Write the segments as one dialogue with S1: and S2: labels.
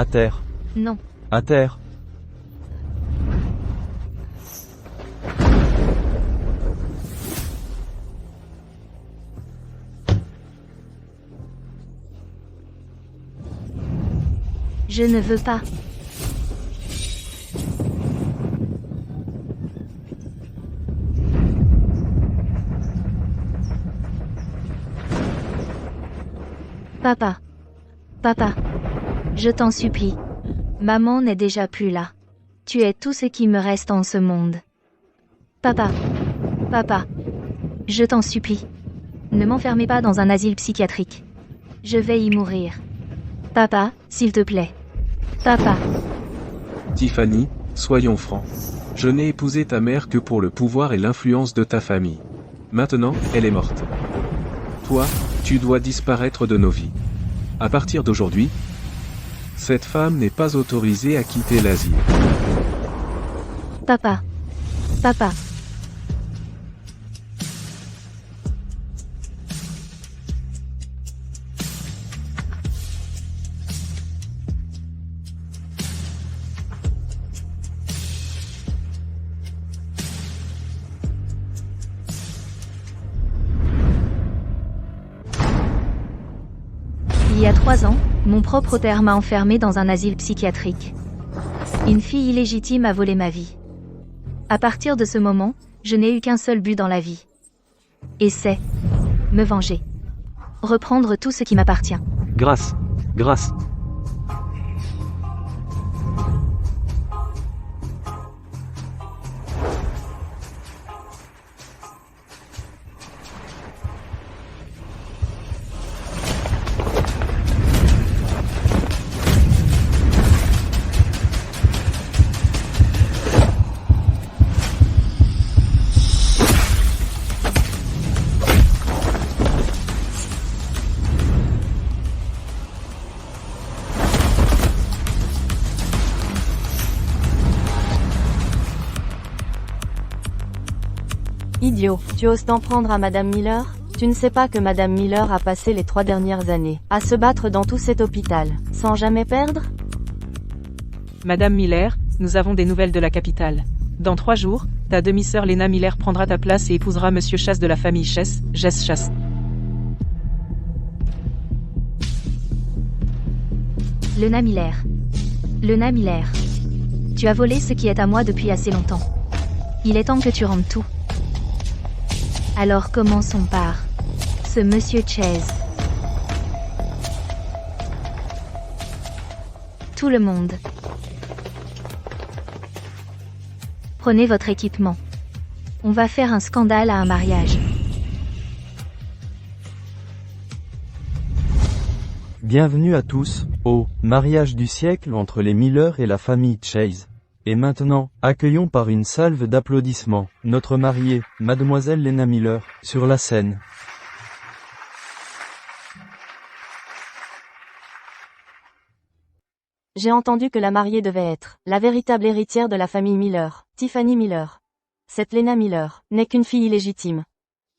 S1: À terre.
S2: Non.
S1: À terre.
S2: Je ne veux pas. Papa. Papa. Je t'en supplie. Maman n'est déjà plus là. Tu es tout ce qui me reste en ce monde. Papa. Papa. Je t'en supplie. Ne m'enfermez pas dans un asile psychiatrique. Je vais y mourir. Papa, s'il te plaît. Papa.
S3: Tiffany, soyons francs. Je n'ai épousé ta mère que pour le pouvoir et l'influence de ta famille. Maintenant, elle est morte. Toi, tu dois disparaître de nos vies. À partir d'aujourd'hui, cette femme n'est pas autorisée à quitter l'asile.
S2: Papa. Papa. Il y a 3 ans, mon propre père m'a enfermé dans un asile psychiatrique. Une fille illégitime a volé ma vie. À partir de ce moment, je n'ai eu qu'un seul but dans la vie. Et c'est me venger. Reprendre tout ce qui m'appartient.
S3: Grâce. Grâce.
S4: Idiot, tu oses t'en prendre à Madame Miller? Tu ne sais pas que Madame Miller a passé les 3 dernières années à se battre dans tout cet hôpital, sans jamais perdre?
S5: Madame Miller, nous avons des nouvelles de la capitale. Dans 3 jours, ta demi-sœur Lena Miller prendra ta place et épousera Monsieur Chasse de la famille Chasse, Jess Chasse.
S2: Lena Miller. Lena Miller. Tu as volé ce qui est à moi depuis assez longtemps. Il est temps que tu rendes tout. Alors commençons par ce Monsieur Chase. Tout le monde. Prenez votre équipement. On va faire un scandale à un mariage.
S1: Bienvenue à tous, au mariage du siècle entre les Miller et la famille Chase. Et maintenant, accueillons par une salve d'applaudissements, notre mariée, Mademoiselle Lena Miller, sur la scène.
S4: J'ai entendu que la mariée devait être la véritable héritière de la famille Miller, Tiffany Miller. Cette Lena Miller n'est qu'une fille illégitime.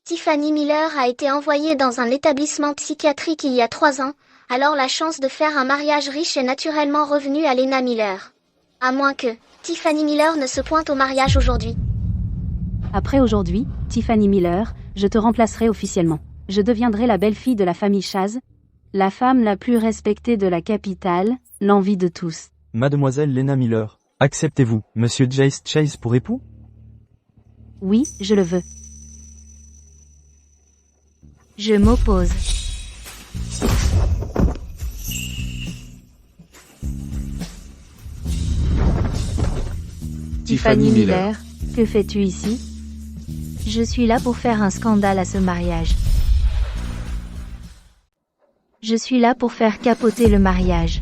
S6: Tiffany Miller a été envoyée dans un établissement psychiatrique il y a 3 ans, alors la chance de faire un mariage riche est naturellement revenue à Lena Miller. À moins que Tiffany Miller ne se pointe au mariage aujourd'hui.
S7: Après aujourd'hui, Tiffany Miller, je te remplacerai officiellement. Je deviendrai la belle-fille de la famille Chase, la femme la plus respectée de la capitale, l'envie de tous.
S1: Mademoiselle Lena Miller, acceptez-vous, Monsieur Jace Chase pour époux?
S2: Oui, je le veux. Je m'oppose. Tiffany Miller, que fais-tu ici? Je suis là pour faire un scandale à ce mariage. Je suis là pour faire capoter le mariage.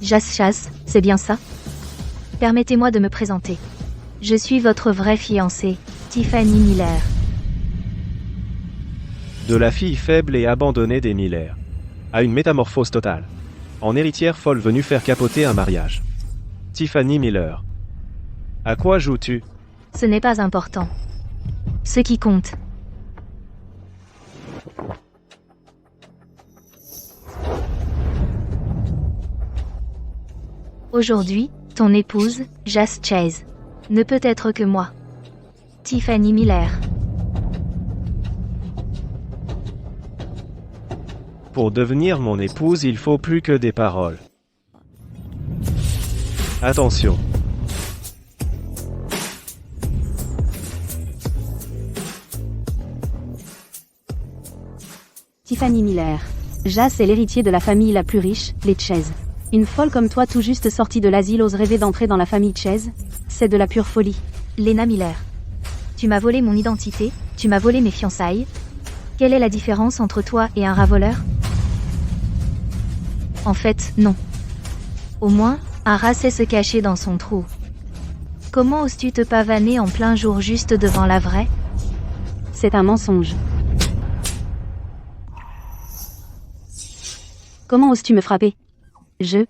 S2: Jas Chasse, c'est bien ça? Permettez-moi de me présenter. Je suis votre vraie fiancée, Tiffany Miller.
S8: De la fille faible et abandonnée des Miller à une métamorphose totale, en héritière folle venue faire capoter un mariage. Tiffany Miller. À quoi joues-tu?
S2: Ce n'est pas important. Ce qui compte. Aujourd'hui, ton épouse, Jas Chase, ne peut être que moi. Tiffany Miller.
S8: Pour devenir mon épouse, il faut plus que des paroles. Attention.
S7: Tiffany Miller. Jas est l'héritier de la famille la plus riche, les Chase. Une folle comme toi tout juste sortie de l'asile ose rêver d'entrer dans la famille Chase? C'est de la pure folie.
S2: Lena Miller. Tu m'as volé mon identité, tu m'as volé mes fiançailles. Quelle est la différence entre toi et un ravoleur? En fait, non. Au moins, un rat sait se cacher dans son trou. Comment oses-tu te pavaner en plein jour juste devant la vraie?
S7: C'est un mensonge. Comment oses-tu me frapper?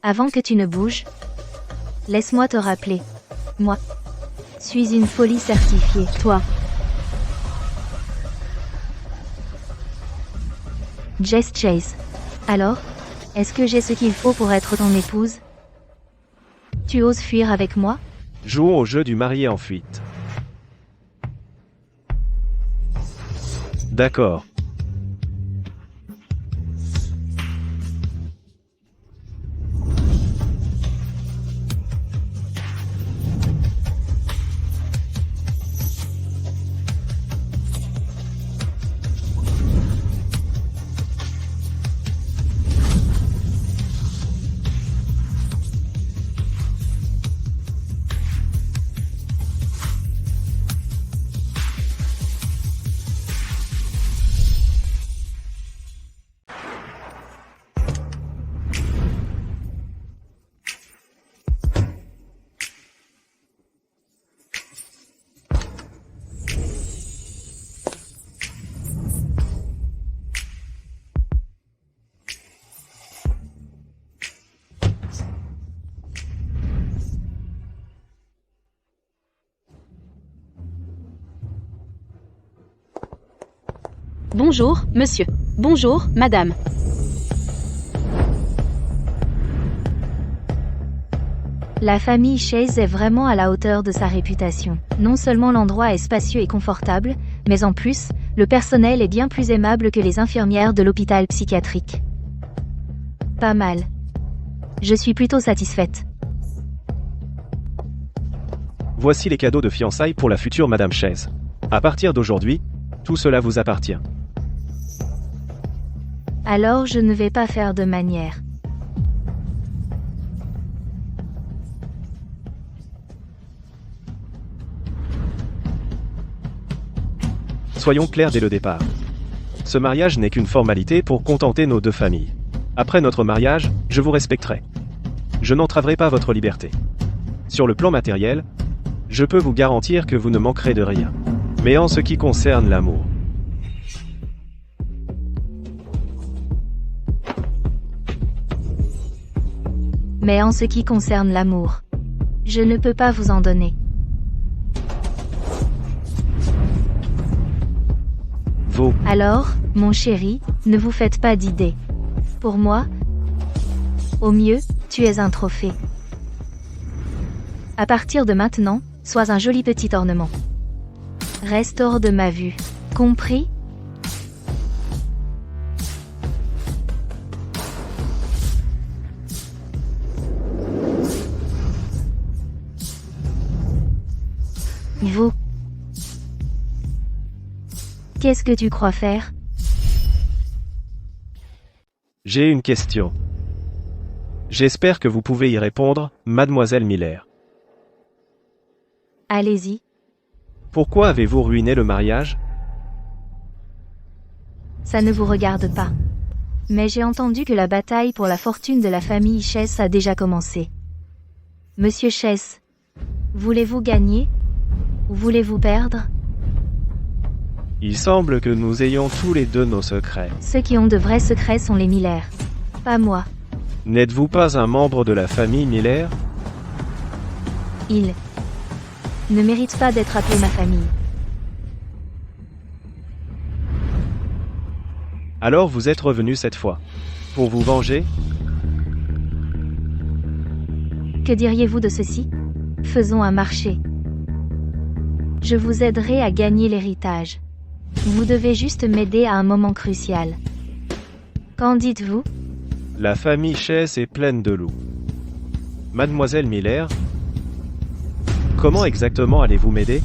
S2: Avant que tu ne bouges, laisse-moi te rappeler. Moi, suis une folie certifiée.
S7: Toi.
S2: Jas Chase. Alors, est-ce que j'ai ce qu'il faut pour être ton épouse? Tu oses fuir avec moi?
S8: Jouons au jeu du marié en fuite. D'accord.
S7: Bonjour, monsieur. Bonjour, madame.
S2: La famille Chase est vraiment à la hauteur de sa réputation. Non seulement l'endroit est spacieux et confortable, mais en plus, le personnel est bien plus aimable que les infirmières de l'hôpital psychiatrique. Pas mal. Je suis plutôt satisfaite.
S8: Voici les cadeaux de fiançailles pour la future Madame Chase. À partir d'aujourd'hui, tout cela vous appartient.
S2: Alors je ne vais pas faire de manière.
S8: Soyons clairs dès le départ. Ce mariage n'est qu'une formalité pour contenter nos deux familles. Après notre mariage, je vous respecterai. Je n'entraverai pas votre liberté. Sur le plan matériel, je peux vous garantir que vous ne manquerez de rien. Mais en ce qui concerne l'amour,
S2: je ne peux pas vous en donner. Alors, mon chéri, ne vous faites pas d'idées. Pour moi, au mieux, tu es un trophée. À partir de maintenant, sois un joli petit ornement. Reste hors de ma vue. Compris? Vous. Qu'est-ce que tu crois faire?
S8: J'ai une question. J'espère que vous pouvez y répondre, mademoiselle Miller.
S2: Allez-y.
S8: Pourquoi avez-vous ruiné le mariage?
S2: Ça ne vous regarde pas. Mais j'ai entendu que la bataille pour la fortune de la famille Chase a déjà commencé. Monsieur Chase, voulez-vous gagner? Ou voulez-vous perdre?
S8: Il semble que nous ayons tous les deux nos secrets.
S2: Ceux qui ont de vrais secrets sont les Miller. Pas moi.
S8: N'êtes-vous pas un membre de la famille Miller?
S2: Il ne mérite pas d'être appelé ma famille.
S8: Alors vous êtes revenu cette fois. Pour vous venger?
S2: Que diriez-vous de ceci? Faisons un marché. Je vous aiderai à gagner l'héritage. Vous devez juste m'aider à un moment crucial. Qu'en dites-vous?
S8: La famille Chase est pleine de loups. Mademoiselle Miller, comment exactement allez-vous m'aider?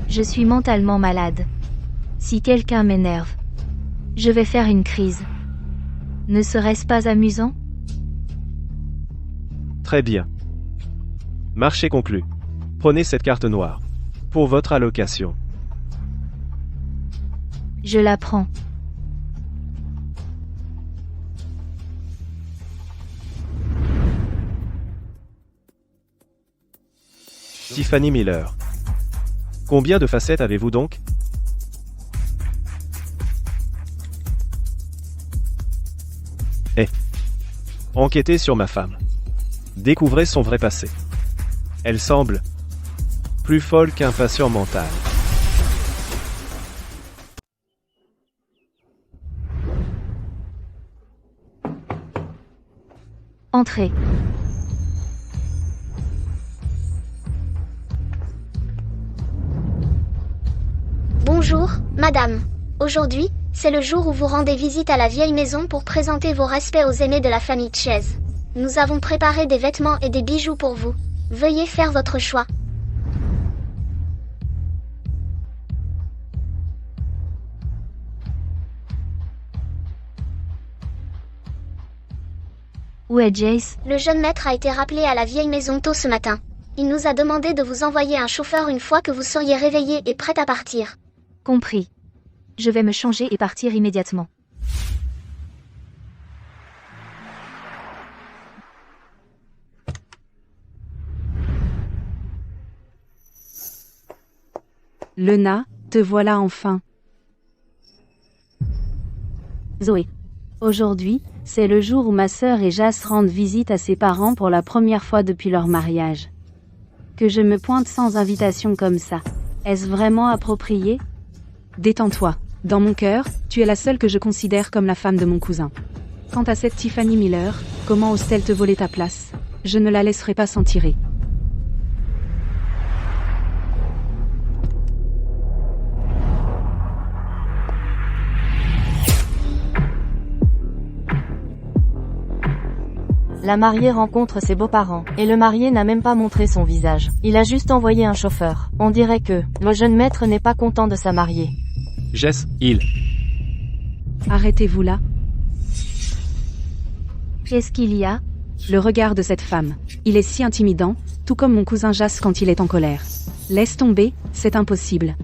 S2: Je suis mentalement malade. Si quelqu'un m'énerve, je vais faire une crise. Ne serait-ce pas amusant?
S8: Très bien. Marché conclu. Prenez cette carte noire. Pour votre allocation.
S2: Je la prends.
S8: Tiffany Miller. Combien de facettes avez-vous donc? Enquêtez sur ma femme. Découvrez son vrai passé. Elle semble plus folle qu'un patient mental.
S2: Entrez.
S6: Bonjour, madame. Aujourd'hui, c'est le jour où vous rendez visite à la vieille maison pour présenter vos respects aux aînés de la famille Chase. Nous avons préparé des vêtements et des bijoux pour vous. Veuillez faire votre choix.
S2: Où est Jace?
S6: Le jeune maître a été rappelé à la vieille maison tôt ce matin. Il nous a demandé de vous envoyer un chauffeur une fois que vous seriez réveillé et prêt à partir.
S2: Compris. Je vais me changer et partir immédiatement.
S7: Lena, te voilà enfin. Zoé. Aujourd'hui, c'est le jour où ma sœur et Jas rendent visite à ses parents pour la première fois depuis leur mariage. Que je me pointe sans invitation comme ça. Est-ce vraiment approprié?
S5: Détends-toi. Dans mon cœur, tu es la seule que je considère comme la femme de mon cousin. Quant à cette Tiffany Miller, comment ose-t-elle te voler ta place? Je ne la laisserai pas s'en tirer.
S4: La mariée rencontre ses beaux-parents, et le marié n'a même pas montré son visage. Il a juste envoyé un chauffeur. On dirait que le jeune maître n'est pas content de sa mariée.
S8: Jess, il.
S5: Arrêtez-vous là.
S2: Qu'est-ce qu'il y a?
S5: Le regard de cette femme. Il est si intimidant, tout comme mon cousin Jas quand il est en colère. Laisse tomber, c'est impossible.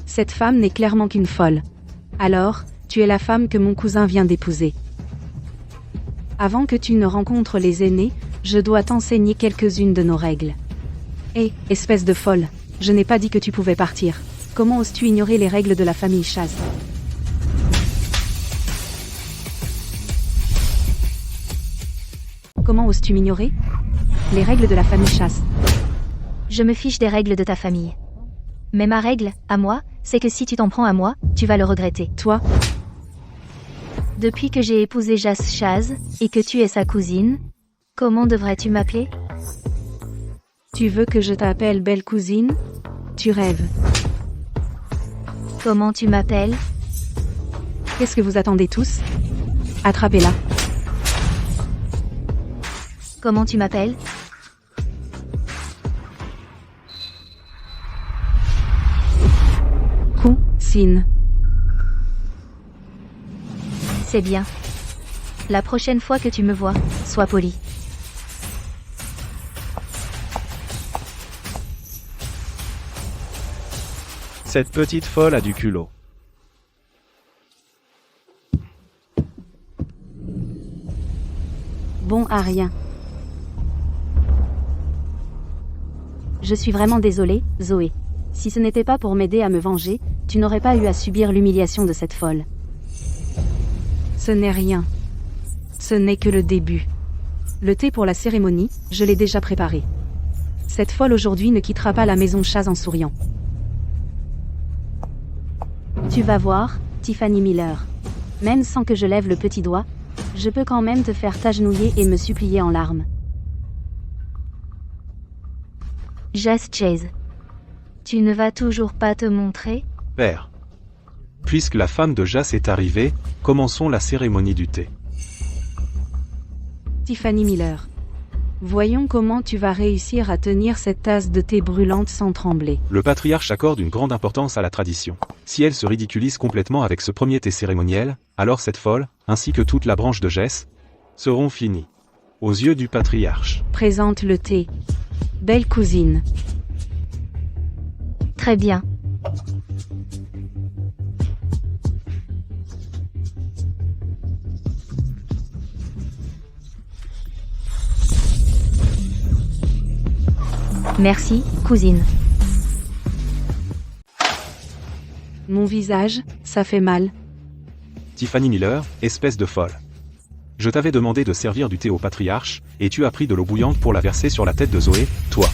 S5: Cette femme n'est clairement qu'une folle. Alors, tu es la femme que mon cousin vient d'épouser. Avant que tu ne rencontres les aînés, je dois t'enseigner quelques-unes de nos règles. Hé, espèce de folle, je n'ai pas dit que tu pouvais partir. Comment oses-tu ignorer les règles de la famille Chase? Comment oses-tu m'ignorer? Les règles de la famille Chase.
S2: Je me fiche des règles de ta famille. Mais ma règle, à moi, c'est que si tu t'en prends à moi, tu vas le regretter.
S5: Toi?
S2: Depuis que j'ai épousé Jas Chase, et que tu es sa cousine, comment devrais-tu m'appeler?
S7: Tu veux que je t'appelle belle cousine? Tu rêves.
S2: Comment tu m'appelles?
S5: Qu'est-ce que vous attendez tous? Attrapez-la.
S2: Comment tu m'appelles?
S5: Cousine.
S2: C'est bien. La prochaine fois que tu me vois, sois poli.
S8: Cette petite folle a du culot.
S7: Bon à rien. Je suis vraiment désolée, Zoé. Si ce n'était pas pour m'aider à me venger, tu n'aurais pas eu à subir l'humiliation de cette folle.
S5: Ce n'est rien. Ce n'est que le début. Le thé pour la cérémonie, je l'ai déjà préparé. Cette folle aujourd'hui ne quittera pas la maison Chaz en souriant.
S7: Tu vas voir, Tiffany Miller. Même sans que je lève le petit doigt, je peux quand même te faire t'agenouiller et me supplier en larmes.
S2: Jas Chase. Tu ne vas toujours pas te montrer?
S8: Père. Puisque la femme de Jas est arrivée, commençons la cérémonie du thé.
S5: Tiffany Miller. Voyons comment tu vas réussir à tenir cette tasse de thé brûlante sans trembler.
S8: Le patriarche accorde une grande importance à la tradition. Si elle se ridiculise complètement avec ce premier thé cérémoniel, alors cette folle, ainsi que toute la branche de Jess, seront finies. Aux yeux du patriarche.
S5: Présente le thé. Belle cousine.
S2: Très bien. Merci, cousine.
S5: Mon visage, ça fait mal.
S8: Tiffany Miller, espèce de folle. Je t'avais demandé de servir du thé au patriarche, et tu as pris de l'eau bouillante pour la verser sur la tête de Zoé, toi.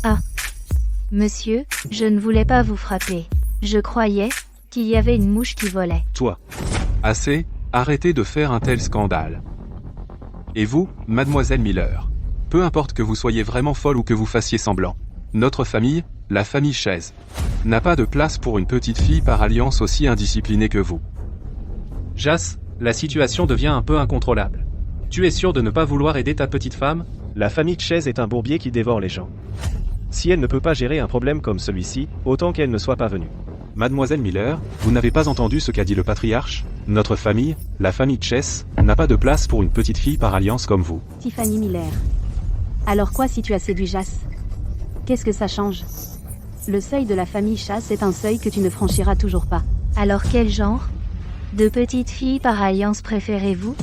S2: Ah. Monsieur, je ne voulais pas vous frapper. Je croyais qu'il y avait une mouche qui volait.
S3: Toi. Assez, arrêtez de faire un tel scandale. Et vous, mademoiselle Miller. Peu importe que vous soyez vraiment folle ou que vous fassiez semblant. Notre famille, la famille Chase, n'a pas de place pour une petite fille par alliance aussi indisciplinée que vous.
S9: Jas, la situation devient un peu incontrôlable. Tu es sûr de ne pas vouloir aider ta petite femme?
S8: La famille Chase est un bourbier qui dévore les gens. Si elle ne peut pas gérer un problème comme celui-ci, autant qu'elle ne soit pas venue. Mademoiselle Miller, vous n'avez pas entendu ce qu'a dit le patriarche? Notre famille, la famille Chase, n'a pas de place pour une petite fille par alliance comme vous.
S7: Tiffany Miller. Alors quoi si tu as séduit Jas? Qu'est-ce que ça change? Le seuil de la famille Chase est un seuil que tu ne franchiras toujours pas.
S2: Alors quel genre de petite fille par alliance préférez-vous?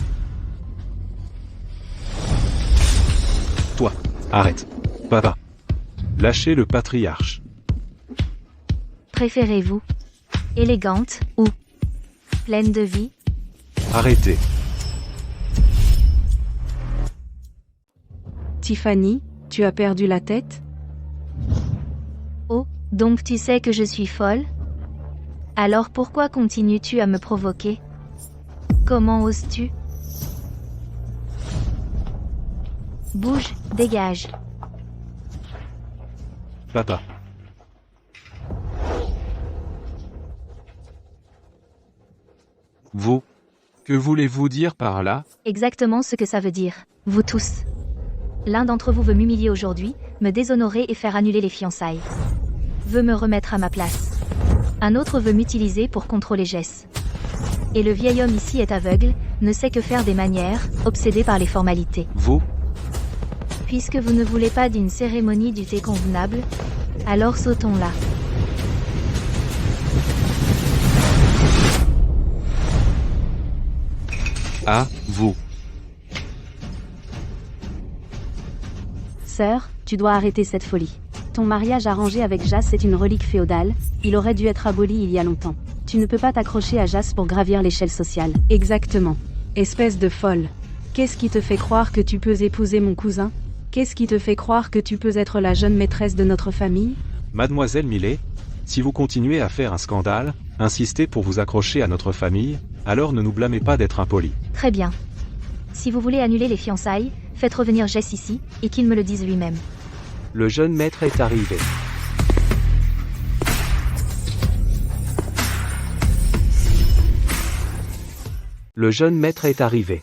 S8: Toi, arrête. Papa. Lâchez le patriarche.
S2: Préférez-vous élégante ou pleine de vie?
S8: Arrêtez.
S5: Tiffany, tu as perdu la tête?
S2: Oh, donc tu sais que je suis folle? Alors pourquoi continues-tu à me provoquer? Comment oses-tu? Bouge, dégage.
S8: Papa.
S3: Vous. Que voulez-vous dire par là?
S2: Exactement ce que ça veut dire. Vous tous. L'un d'entre vous veut m'humilier aujourd'hui, me déshonorer et faire annuler les fiançailles. Veut me remettre à ma place. Un autre veut m'utiliser pour contrôler Jess. Et le vieil homme ici est aveugle, ne sait que faire des manières, obsédé par les formalités.
S3: Vous.
S2: Puisque vous ne voulez pas d'une cérémonie du thé convenable, alors sautons-la.
S3: Ah, vous.
S7: Sœur, tu dois arrêter cette folie. Ton mariage arrangé avec Jas est une relique féodale, il aurait dû être aboli il y a longtemps. Tu ne peux pas t'accrocher à Jas pour gravir l'échelle sociale.
S5: Exactement. Espèce de folle. Qu'est-ce qui te fait croire que tu peux épouser mon cousin? Qu'est-ce qui te fait croire que tu peux être la jeune maîtresse de notre famille?
S8: Mademoiselle Millet, si vous continuez à faire un scandale, insistez pour vous accrocher à notre famille, alors ne nous blâmez pas d'être impolis.
S2: Très bien. Si vous voulez annuler les fiançailles, faites revenir Jess ici, et qu'il me le dise lui-même.
S10: Le jeune maître est arrivé. Le jeune maître est arrivé.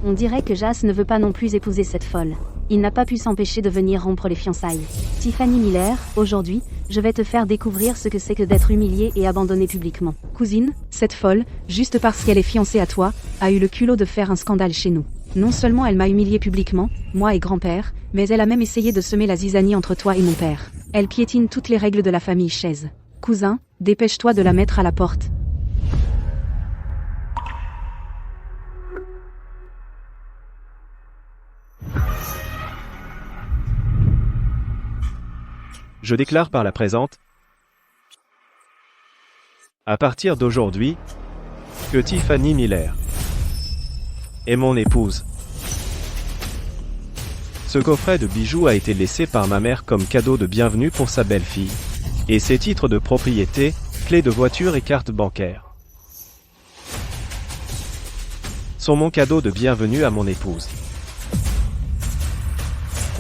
S7: On dirait que Jas ne veut pas non plus épouser cette folle. Il n'a pas pu s'empêcher de venir rompre les fiançailles. Tiffany Miller, aujourd'hui, je vais te faire découvrir ce que c'est que d'être humiliée et abandonnée publiquement.
S5: Cousine, cette folle, juste parce qu'elle est fiancée à toi, a eu le culot de faire un scandale chez nous. Non seulement elle m'a humiliée publiquement, moi et grand-père, mais elle a même essayé de semer la zizanie entre toi et mon père. Elle piétine toutes les règles de la famille Chaise. Cousin, dépêche-toi de la mettre à la porte.
S8: Je déclare par la présente, à partir d'aujourd'hui, que Tiffany Miller est mon épouse. Ce coffret de bijoux a été laissé par ma mère comme cadeau de bienvenue pour sa belle-fille. Et ses titres de propriété, clés de voiture et carte bancaire sont mon cadeau de bienvenue à mon épouse.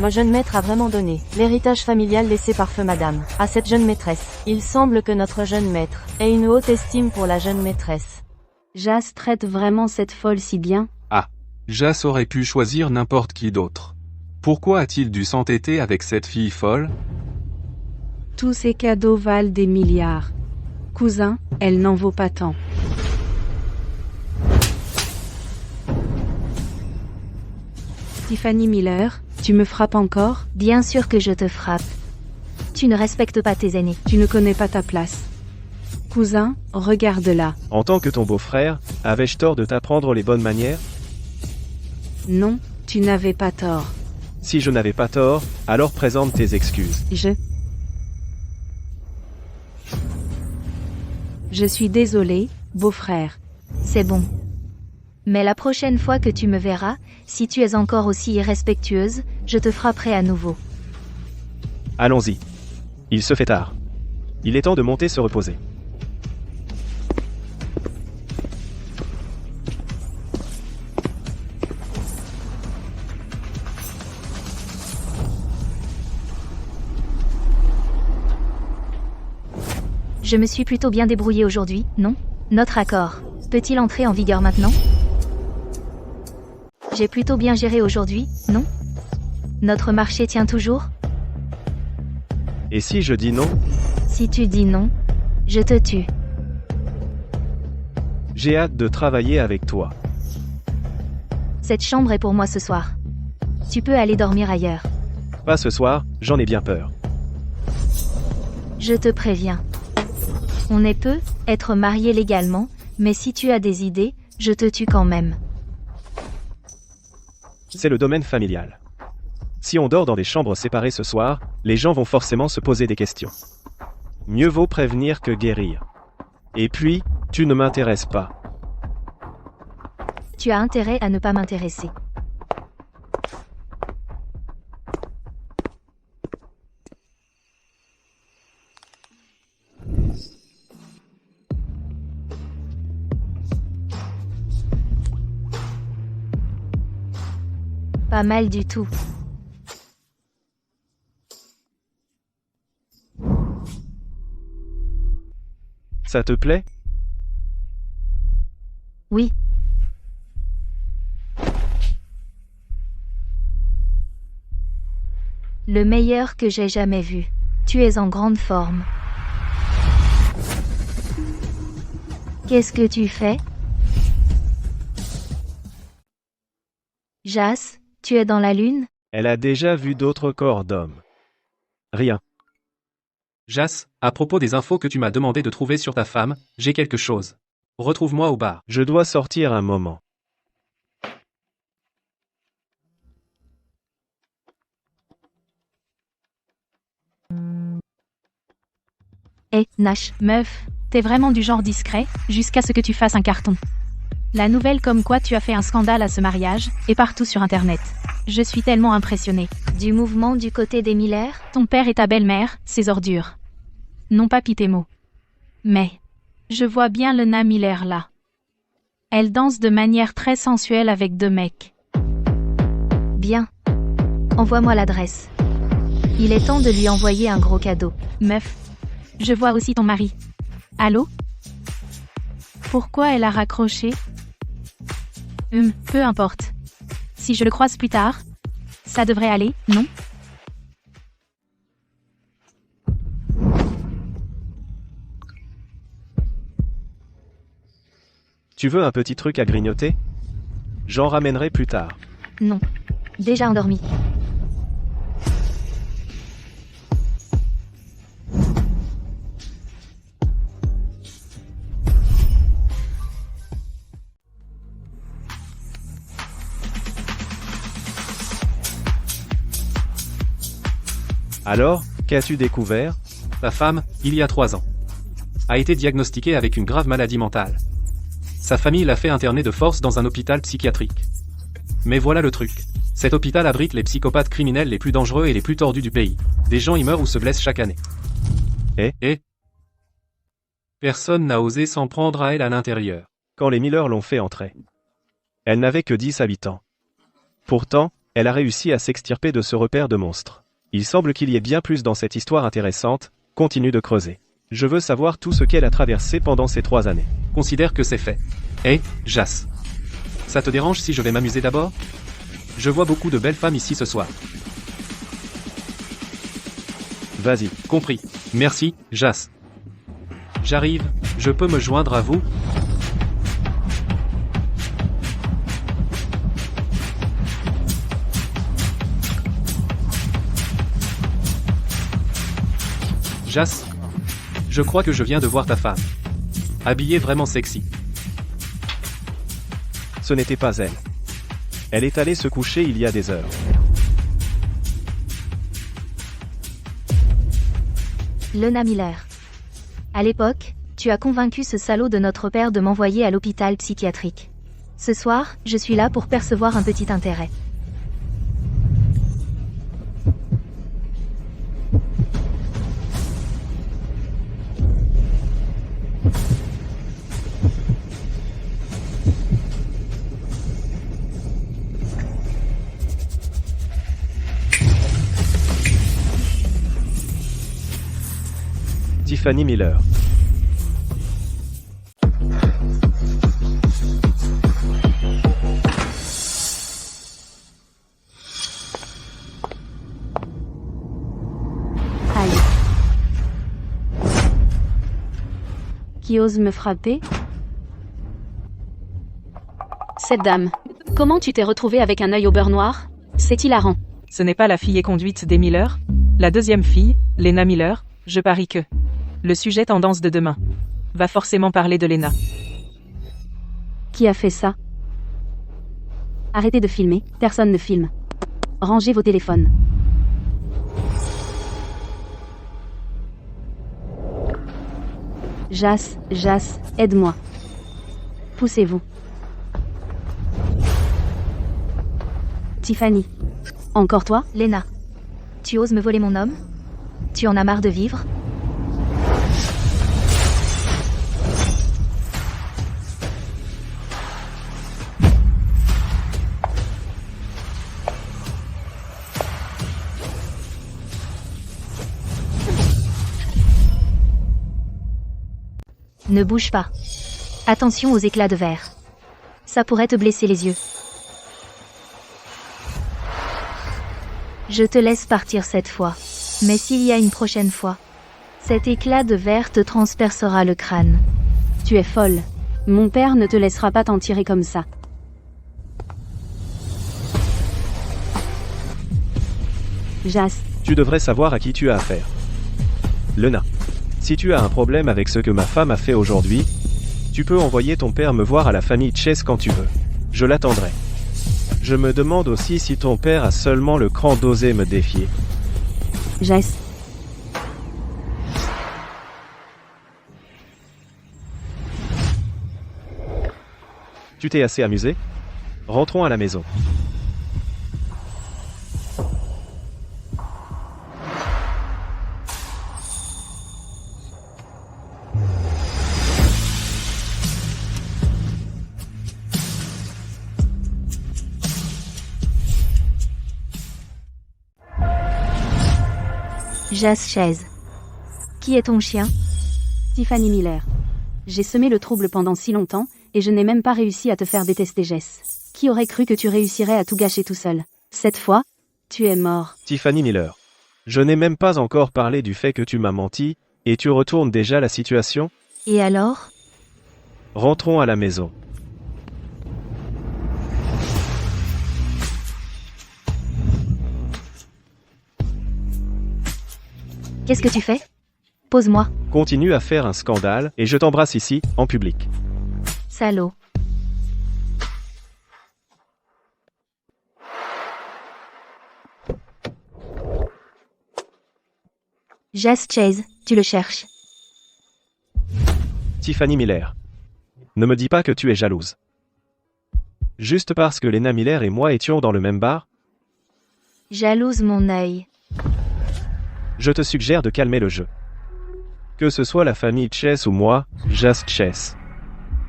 S4: Mon jeune maître a vraiment donné l'héritage familial laissé par feu madame à cette jeune maîtresse. Il semble que notre jeune maître ait une haute estime pour la jeune maîtresse.
S7: Jas traite vraiment cette folle si bien.
S9: Ah, Jas aurait pu choisir n'importe qui d'autre. Pourquoi a-t-il dû s'entêter avec cette fille folle?
S5: Tous ces cadeaux valent des milliards. Cousin, elle n'en vaut pas tant. Tiffany Miller, tu me frappes encore?
S2: Bien sûr que je te frappe. Tu ne respectes pas tes aînés.
S5: Tu ne connais pas ta place. Cousin, regarde-la.
S8: En tant que ton beau-frère, avais-je tort de t'apprendre les bonnes manières?
S5: Non, tu n'avais pas tort.
S8: Si je n'avais pas tort, alors présente tes excuses.
S5: Je suis désolé, beau-frère.
S2: C'est bon. Mais la prochaine fois que tu me verras, si tu es encore aussi irrespectueuse, je te frapperai à nouveau.
S8: Allons-y. Il se fait tard. Il est temps de monter se reposer.
S2: Je me suis plutôt bien débrouillée aujourd'hui, non? Notre accord peut-il entrer en vigueur maintenant? J'ai plutôt bien géré aujourd'hui, non? Notre marché tient toujours?
S8: Et si je dis non?
S2: Si tu dis non, je te tue.
S8: J'ai hâte de travailler avec toi.
S2: Cette chambre est pour moi ce soir. Tu peux aller dormir ailleurs.
S8: Pas ce soir, j'en ai bien peur.
S2: Je te préviens. On est peu, être mariés légalement, mais si tu as des idées, je te tue quand même.
S8: C'est le domaine familial. Si on dort dans des chambres séparées ce soir, les gens vont forcément se poser des questions. Mieux vaut prévenir que guérir. Et puis, tu ne m'intéresses pas.
S2: Tu as intérêt à ne pas m'intéresser. Pas mal du tout.
S8: Ça te plaît?
S2: Oui. Le meilleur que j'ai jamais vu. Tu es en grande forme. Qu'est-ce que tu fais? Jas, tu es dans la lune?
S8: Elle a déjà vu d'autres corps d'hommes. Rien.
S9: Jas, à propos des infos que tu m'as demandé de trouver sur ta femme, j'ai quelque chose. Retrouve-moi au bar.
S8: Je dois sortir un moment.
S2: Nash,
S11: meuf, t'es vraiment du genre discret, jusqu'à ce que tu fasses un carton. La nouvelle comme quoi tu as fait un scandale à ce mariage, est partout sur internet. Je suis tellement impressionnée.
S2: Du mouvement du côté des Miller?
S11: Ton père et ta belle-mère, ces ordures. Non pas Pitemo. Mais, je vois bien Lena Miller là. Elle danse de manière très sensuelle avec deux mecs.
S2: Bien. Envoie-moi l'adresse. Il est temps de lui envoyer un gros cadeau.
S11: Meuf. Je vois aussi ton mari. Allô? Pourquoi elle a raccroché? Peu importe. Si je le croise plus tard, ça devrait aller, non?
S8: Tu veux un petit truc à grignoter? J'en ramènerai plus tard.
S2: Non. Déjà endormi.
S8: Alors, Qu'as-tu découvert?
S9: Ta femme, il y a 3 ans, a été diagnostiquée avec une grave maladie mentale. Sa famille l'a fait interner de force dans un hôpital psychiatrique. Mais voilà le truc. Cet hôpital abrite les psychopathes criminels les plus dangereux et les plus tordus du pays. Des gens y meurent ou se blessent chaque année. Et personne n'a osé s'en prendre à elle à l'intérieur.
S8: Quand les Miller l'ont fait entrer, elle n'avait que 10 habitants. Pourtant, elle a réussi à s'extirper de ce repère de monstres. Il semble qu'il y ait bien plus dans cette histoire intéressante. Continue de creuser. Je veux savoir tout ce qu'elle a traversé pendant ces 3 années.
S9: Considère que c'est fait. Jas. Ça te dérange si je vais m'amuser d'abord? Je vois beaucoup de belles femmes ici ce soir.
S8: Vas-y.
S9: Compris. Merci, Jas. J'arrive, je peux me joindre à vous? Jas, je crois que je viens de voir ta femme. Habillée vraiment sexy.
S8: Ce n'était pas elle. Elle est allée se coucher il y a des heures.
S2: Lena Miller. À l'époque, tu as convaincu ce salaud de notre père de m'envoyer à l'hôpital psychiatrique. Ce soir, je suis là pour percevoir un petit intérêt.
S8: Tiffany Miller.
S7: Aïe. Qui ose me frapper? Cette dame. Comment tu t'es retrouvée avec un œil au beurre noir? C'est hilarant.
S12: Ce n'est pas la fille et conduite des Miller? La deuxième fille, Lena Miller, je parie que le sujet tendance de demain va forcément parler de Lena.
S7: Qui a fait ça? Arrêtez de filmer, personne ne filme. Rangez vos téléphones. Jas, aide-moi. Poussez-vous. Tiffany. Encore toi?
S2: Lena. Tu oses me voler mon homme? Tu en as marre de vivre? Ne bouge pas. Attention aux éclats de verre. Ça pourrait te blesser les yeux. Je te laisse partir cette fois. Mais s'il y a une prochaine fois, cet éclat de verre te transpercera le crâne.
S7: Tu es folle. Mon père ne te laissera pas t'en tirer comme ça. Jas.
S8: Tu devrais savoir à qui tu as affaire. Lena. Si tu as un problème avec ce que ma femme a fait aujourd'hui, tu peux envoyer ton père me voir à la famille Chase quand tu veux. Je l'attendrai. Je me demande aussi si ton père a seulement le cran d'oser me défier.
S7: Jas.
S8: Tu t'es assez amusé? Rentrons à la maison.
S2: Jas Chaise. Qui est ton chien?
S7: Tiffany Miller. J'ai semé le trouble pendant si longtemps, et je n'ai même pas réussi à te faire détester Jess. Qui aurait cru que tu réussirais à tout gâcher tout seul? Cette fois, tu es mort.
S8: Tiffany Miller. Je n'ai même pas encore parlé du fait que tu m'as menti, et tu retournes déjà la situation?
S2: Et alors?
S8: Rentrons à la maison.
S2: Qu'est-ce que tu fais? Pose-moi.
S8: Continue à faire un scandale, et je t'embrasse ici, en public.
S2: Salaud. Jas Chase, tu le cherches.
S8: Tiffany Miller. Ne me dis pas que tu es jalouse. Juste parce que Lena Miller et moi étions dans le même bar?
S2: Jalouse mon œil.
S8: Je te suggère de calmer le jeu. Que ce soit la famille Chase ou moi, Jas Chase.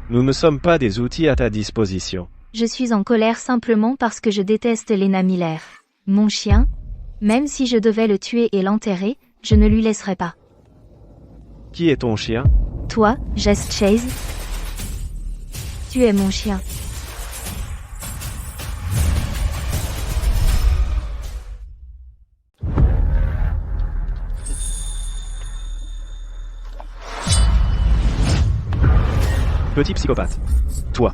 S8: Nous ne sommes pas des outils à ta disposition.
S2: Je suis en colère simplement parce que je déteste Lena Miller. Mon chien, même si je devais le tuer et l'enterrer, je ne lui laisserai pas.
S8: Qui est ton chien?
S2: Toi, Jas Chase? Tu es mon chien.
S8: Petit psychopathe. Toi.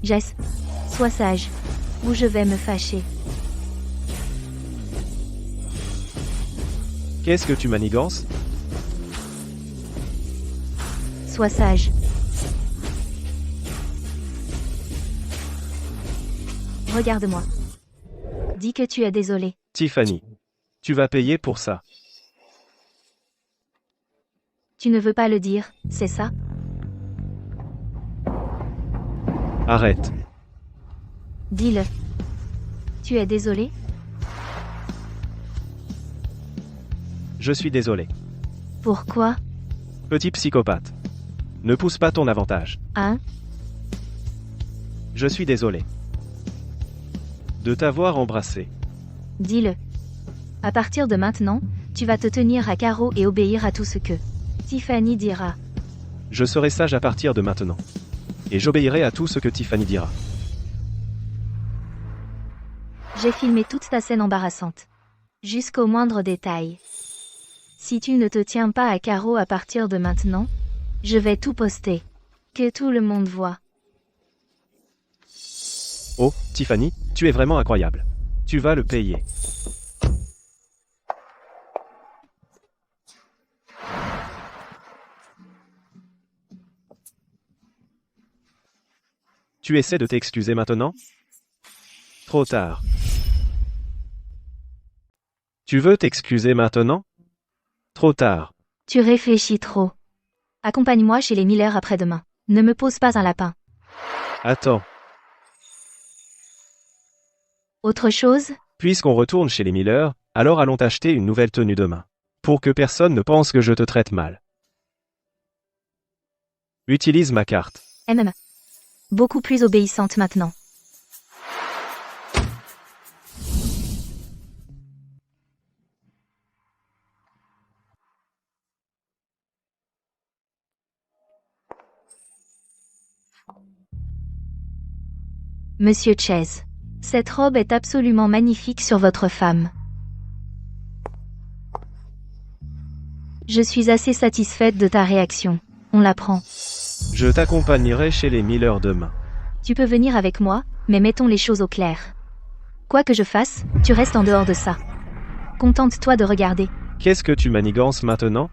S2: Jess, sois sage, ou je vais me fâcher.
S8: Qu'est-ce que tu manigances?
S2: Sois sage. Regarde-moi. Dis que tu es désolé.
S8: Tiffany. Tu vas payer pour ça.
S2: Tu ne veux pas le dire, c'est ça?
S8: Arrête.
S2: Dis-le. Tu es désolé?
S8: Je suis désolé.
S2: Pourquoi?
S8: Petit psychopathe. Ne pousse pas ton avantage.
S2: Hein?
S8: Je suis désolé. De t'avoir embrassé.
S2: Dis-le. À partir de maintenant, tu vas te tenir à carreau et obéir à tout ce que Tiffany dira.
S8: Je serai sage à partir de maintenant. Et j'obéirai à tout ce que Tiffany dira.
S2: J'ai filmé toute ta scène embarrassante. Jusqu'au moindre détail. Si tu ne te tiens pas à carreau à partir de maintenant, je vais tout poster. Que tout le monde voit.
S8: Oh, Tiffany, tu es vraiment incroyable. Tu vas le payer. Tu essaies de t'excuser maintenant? Trop tard. Tu veux t'excuser maintenant? Trop tard.
S2: Tu réfléchis trop. Accompagne-moi chez les Miller après-demain. Ne me pose pas un lapin.
S8: Attends.
S2: Autre chose?
S8: Puisqu'on retourne chez les Miller, alors allons t'acheter une nouvelle tenue demain. Pour que personne ne pense que je te traite mal. Utilise ma carte.
S2: Beaucoup plus obéissante maintenant. Monsieur Chase. Cette robe est absolument magnifique sur votre femme. Je suis assez satisfaite de ta réaction. On la prend.
S8: Je t'accompagnerai chez les Miller demain.
S2: Tu peux venir avec moi, mais mettons les choses au clair. Quoi que je fasse, tu restes en dehors de ça. Contente-toi de regarder.
S8: Qu'est-ce que tu manigances maintenant?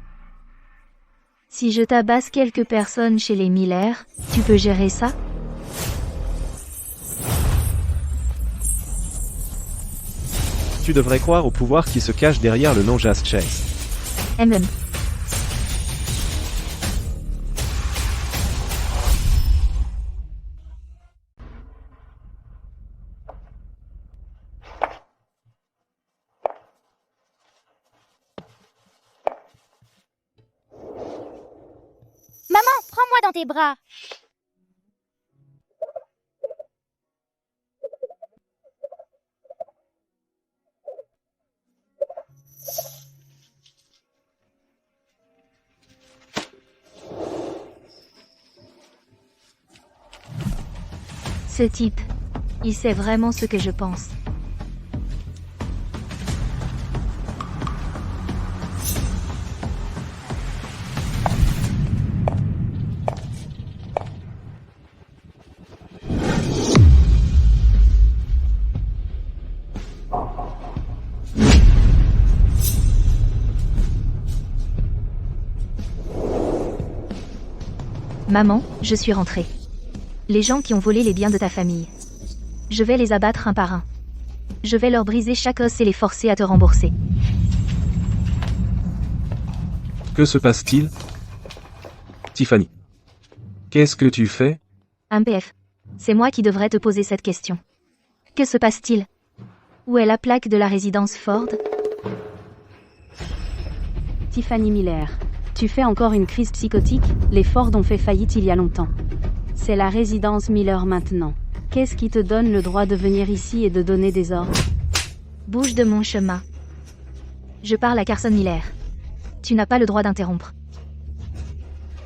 S2: Si je tabasse quelques personnes chez les Miller, tu peux gérer ça?
S8: Tu devrais croire au pouvoir qui se cache derrière le nom Jas Chase.
S6: Maman, prends-moi dans tes bras.
S2: Ce type, il sait vraiment ce que je pense. Maman, je suis rentrée. Les gens qui ont volé les biens de ta famille. Je vais les abattre un par un. Je vais leur briser chaque os et les forcer à te rembourser.
S3: Que se passe-t-il? Tiffany. Qu'est-ce que tu fais?
S2: MPF. C'est moi qui devrais te poser cette question. Que se passe-t-il? Où est la plaque de la résidence Ford?
S7: Tiffany Miller. Tu fais encore une crise psychotique? Les Ford ont fait faillite il y a longtemps. C'est la résidence Miller maintenant. Qu'est-ce qui te donne le droit de venir ici et de donner des ordres?
S2: Bouge de mon chemin. Je parle à Carson Miller. Tu n'as pas le droit d'interrompre.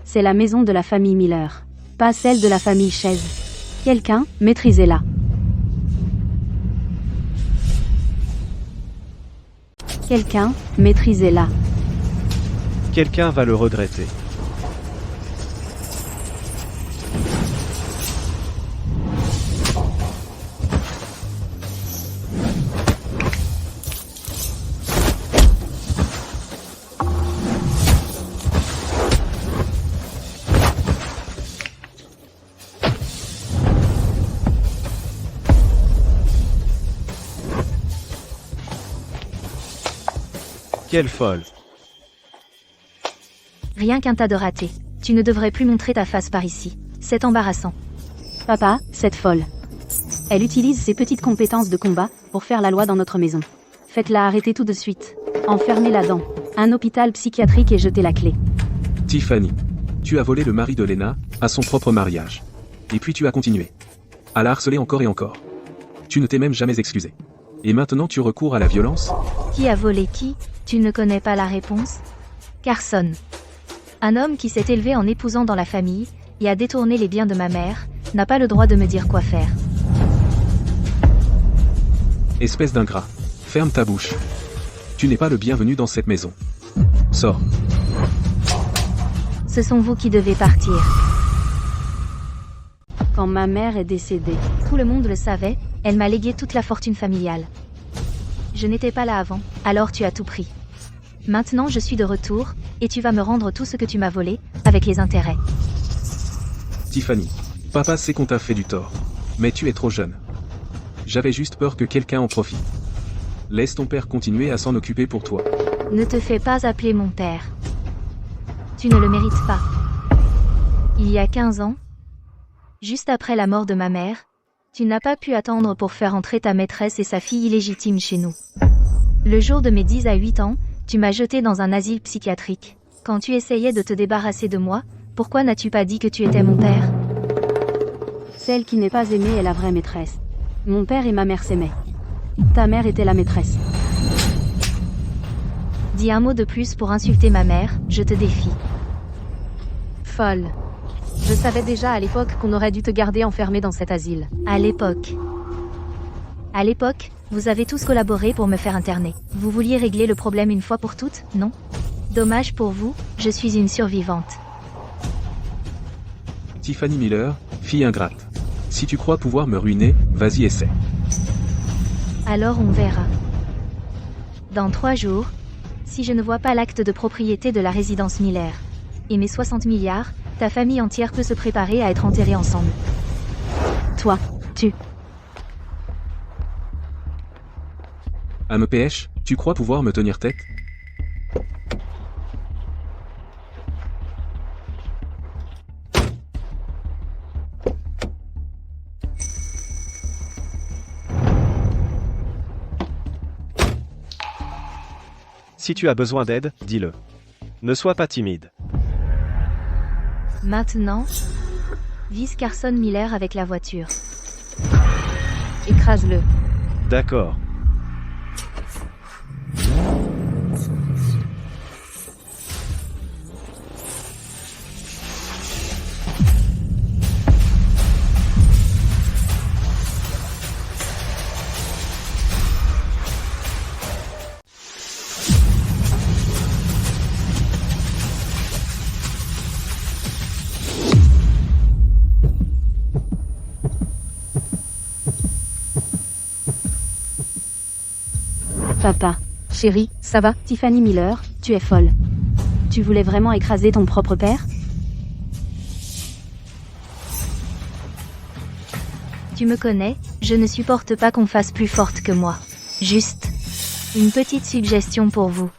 S7: C'est la maison de la famille Miller, pas celle de la famille Chase. Quelqu'un, maîtrisez-la. Quelqu'un, maîtrisez-la.
S8: Quelqu'un va le regretter. Quelle folle.
S2: Rien qu'un tas de ratés. Tu ne devrais plus montrer ta face par ici. C'est embarrassant.
S7: Papa, cette folle. Elle utilise ses petites compétences de combat pour faire la loi dans notre maison. Faites-la arrêter tout de suite. Enfermez-la dans un hôpital psychiatrique et jetez la clé.
S3: Tiffany. Tu as volé le mari de Lena, à son propre mariage. Et puis tu as continué à la harceler encore et encore. Tu ne t'es même jamais excusé. Et maintenant tu recours à la violence?
S2: Qui a volé qui? Tu ne connais pas la réponse? Carson. Un homme qui s'est élevé en épousant dans la famille, et a détourné les biens de ma mère, n'a pas le droit de me dire quoi faire.
S3: Espèce d'ingrat. Ferme ta bouche. Tu n'es pas le bienvenu dans cette maison. Sors.
S2: Ce sont vous qui devez partir.
S7: Quand ma mère est décédée,
S2: tout le monde le savait, elle m'a légué toute la fortune familiale. Je n'étais pas là avant, alors tu as tout pris. Maintenant je suis de retour, et tu vas me rendre tout ce que tu m'as volé, avec les intérêts.
S3: Tiffany. Papa sait qu'on t'a fait du tort. Mais tu es trop jeune. J'avais juste peur que quelqu'un en profite. Laisse ton père continuer à s'en occuper pour toi.
S2: Ne te fais pas appeler mon père. Tu ne le mérites pas. Il y a 15 ans, juste après la mort de ma mère, tu n'as pas pu attendre pour faire entrer ta maîtresse et sa fille illégitime chez nous. Le jour de mes 10 à 8 ans, tu m'as jeté dans un asile psychiatrique. Quand tu essayais de te débarrasser de moi, pourquoi n'as-tu pas dit que tu étais mon père?
S7: Celle qui n'est pas aimée est la vraie maîtresse. Mon père et ma mère s'aimaient. Ta mère était la maîtresse.
S2: Dis un mot de plus pour insulter ma mère, je te défie.
S5: Folle. Je savais déjà à l'époque qu'on aurait dû te garder enfermé dans cet asile.
S2: À l'époque, vous avez tous collaboré pour me faire interner. Vous vouliez régler le problème une fois pour toutes, non? Dommage pour vous, je suis une survivante.
S3: Tiffany Miller, fille ingrate. Si tu crois pouvoir me ruiner, vas-y essaie.
S2: Alors on verra. Dans 3 jours, si je ne vois pas l'acte de propriété de la résidence Miller et mes 60 milliards, ta famille entière peut se préparer à être enterrée ensemble.
S7: Toi, tu...
S3: AMPH, tu crois pouvoir me tenir tête?
S8: Si tu as besoin d'aide, dis-le. Ne sois pas timide.
S2: Maintenant, vise Carson Miller avec la voiture.
S5: Écrase-le.
S8: D'accord.
S7: Papa.
S5: Chérie, ça va?
S7: Tiffany Miller, tu es folle. Tu voulais vraiment écraser ton propre père?
S2: Tu me connais, je ne supporte pas qu'on fasse plus forte que moi. Juste une petite suggestion pour vous.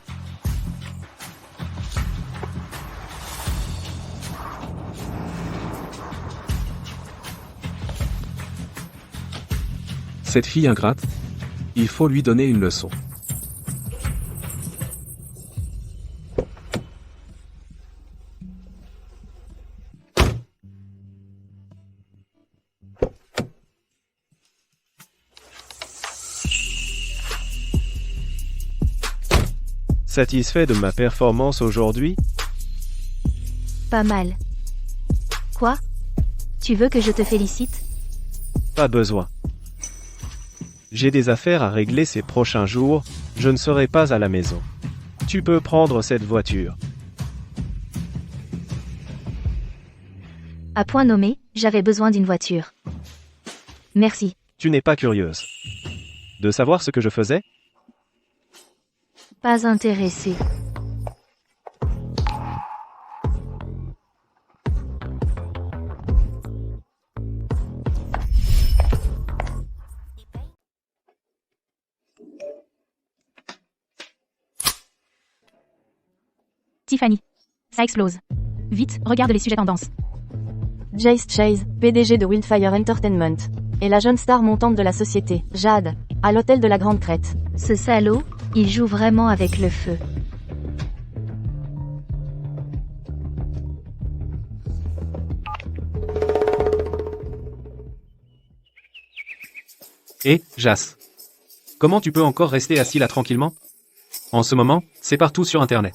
S3: Cette fille ingrate, il faut lui donner une leçon.
S8: Satisfait de ma performance aujourd'hui?
S2: Pas mal. Quoi? Tu veux que je te félicite?
S8: Pas besoin. J'ai des affaires à régler ces prochains jours, je ne serai pas à la maison. Tu peux prendre cette voiture.
S2: À point nommé, j'avais besoin d'une voiture. Merci.
S8: Tu n'es pas curieuse de savoir ce que je faisais?
S2: Pas intéressé.
S11: Tiffany. Ça explose. Vite, regarde les sujets tendances.
S4: Jace Chase, PDG de Wildfire Entertainment. Et la jeune star montante de la société, Jade, à l'hôtel de la Grande Crête.
S2: Ce salaud, il joue vraiment avec le feu.
S9: Et, Jas. Comment tu peux encore rester assis là tranquillement? En ce moment, c'est partout sur Internet.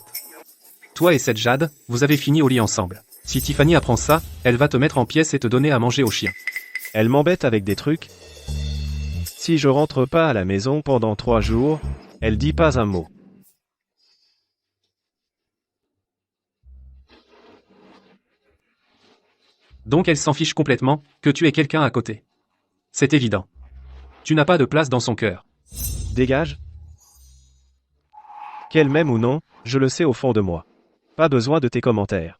S9: Toi et cette Jade, vous avez fini au lit ensemble. Si Tiffany apprend ça, elle va te mettre en pièces et te donner à manger au chien.
S8: Elle m'embête avec des trucs. Si je rentre pas à la maison pendant 3 jours, elle dit pas un mot.
S9: Donc elle s'en fiche complètement, que tu aies quelqu'un à côté. C'est évident. Tu n'as pas de place dans son cœur.
S8: Dégage. Qu'elle m'aime ou non, je le sais au fond de moi. Pas besoin de tes commentaires.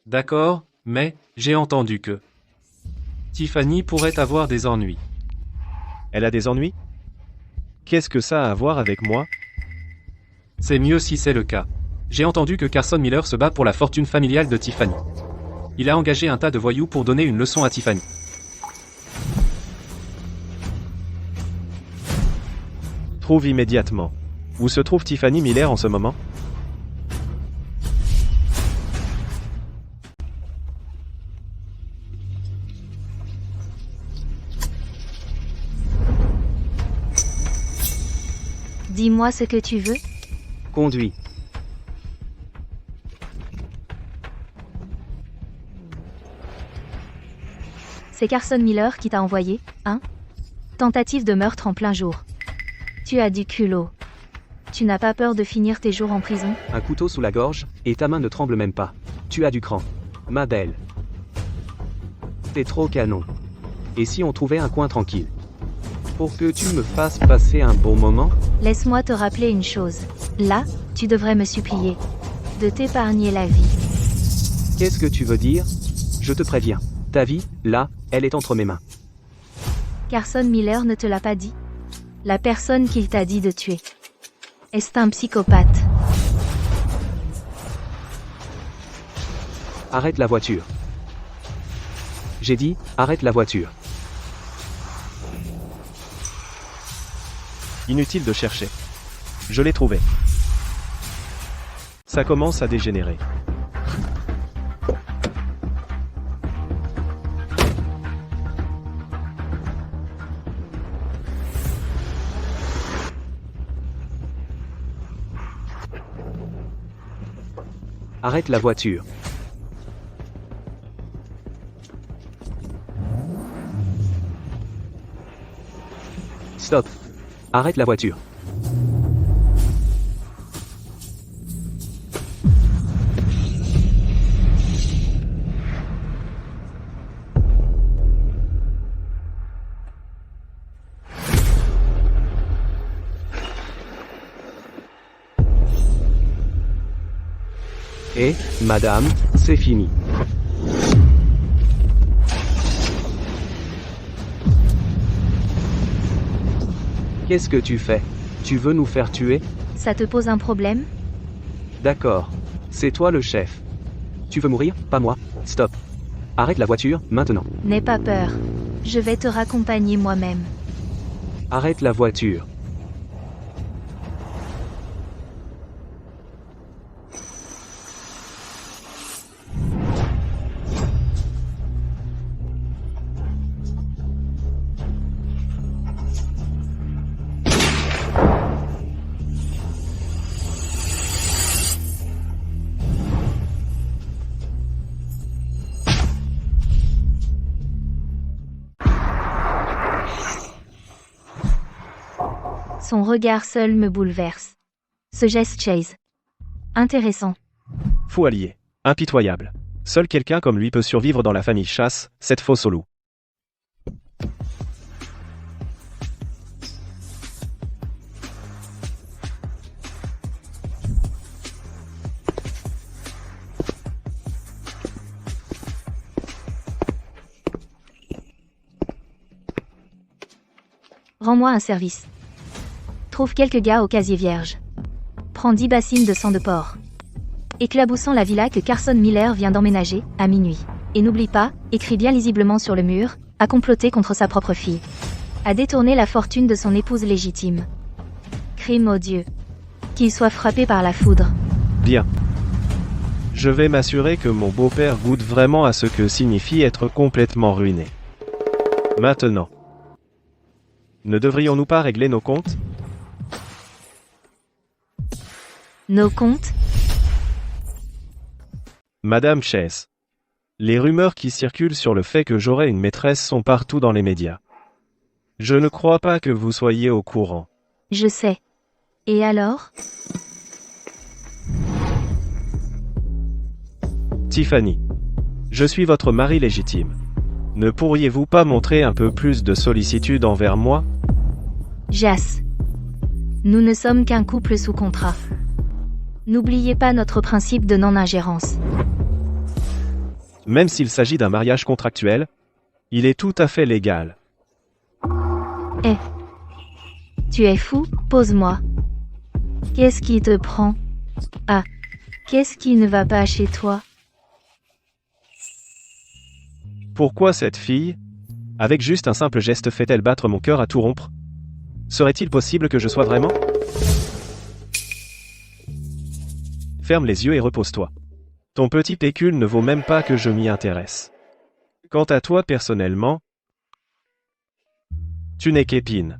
S9: D'accord, mais, j'ai entendu que Tiffany pourrait avoir des ennuis.
S8: Elle a des ennuis? Qu'est-ce que ça a à voir avec moi?
S9: C'est mieux si c'est le cas. J'ai entendu que Carson Miller se bat pour la fortune familiale de Tiffany. Il a engagé un tas de voyous pour donner une leçon à Tiffany.
S8: Trouve immédiatement. Où se trouve Tiffany Miller en ce moment?
S2: Dis-moi ce que tu veux.
S10: Conduis.
S2: C'est Carson Miller qui t'a envoyé, hein? Tentative de meurtre en plein jour. Tu as du culot. Tu n'as pas peur de finir tes jours en prison?
S10: Un couteau sous la gorge, et ta main ne tremble même pas. Tu as du cran. Ma belle. T'es trop canon. Et si on trouvait un coin tranquille? Pour que tu me fasses passer un bon moment?
S2: Laisse-moi te rappeler une chose. Là, tu devrais me supplier de t'épargner la vie.
S10: Qu'est-ce que tu veux dire? Je te préviens. Ta vie, là, elle est entre mes mains.
S2: Carson Miller ne te l'a pas dit? La personne qu'il t'a dit de tuer. Est un psychopathe.
S10: Arrête la voiture. J'ai dit, arrête la voiture.
S8: Inutile de chercher. Je l'ai trouvé. Ça commence à dégénérer.
S10: Arrête la voiture. Stop. Arrête la voiture. Et, madame, c'est fini. Qu'est-ce que tu fais? Tu veux nous faire tuer?
S2: Ça te pose un problème?
S10: D'accord. C'est toi le chef. Tu veux mourir, pas moi. Stop. Arrête la voiture, maintenant.
S2: N'aie pas peur. Je vais te raccompagner moi-même.
S10: Arrête la voiture.
S2: Son regard seul me bouleverse. Ce geste Chase. Intéressant.
S8: Fou allié. Impitoyable. Seul quelqu'un comme lui peut survivre dans la famille Chasse, cette fosse au loup.
S2: Rends-moi un service. Trouve quelques gars au casier vierge. Prends 10 bassines de sang de porc. Éclaboussant la villa que Carson Miller vient d'emménager, à minuit. Et n'oublie pas, écrit bien lisiblement sur le mur, à comploter contre sa propre fille. À détourner la fortune de son épouse légitime. Crime odieux. Qu'il soit frappé par la foudre.
S8: Bien. Je vais m'assurer que mon beau-père goûte vraiment à ce que signifie être complètement ruiné. Maintenant. Ne devrions-nous pas régler nos comptes?
S2: Nos comptes?
S8: Madame Chase. Les rumeurs qui circulent sur le fait que j'aurai une maîtresse sont partout dans les médias. Je ne crois pas que vous soyez au courant.
S2: Je sais. Et alors?
S8: Tiffany. Je suis votre mari légitime. Ne pourriez-vous pas montrer un peu plus de sollicitude envers moi?
S2: Jas. Nous ne sommes qu'un couple sous contrat. N'oubliez pas notre principe de non-ingérence.
S8: Même s'il s'agit d'un mariage contractuel, il est tout à fait légal.
S2: Eh. Tu es fou? Pose-moi. Qu'est-ce qui te prend? Ah. Qu'est-ce qui ne va pas chez toi?
S8: Pourquoi cette fille, avec juste un simple geste, fait-elle battre mon cœur à tout rompre? Serait-il possible que je sois vraiment? Ferme les yeux et repose-toi. Ton petit pécule ne vaut même pas que je m'y intéresse. Quant à toi personnellement, tu n'es qu'épine.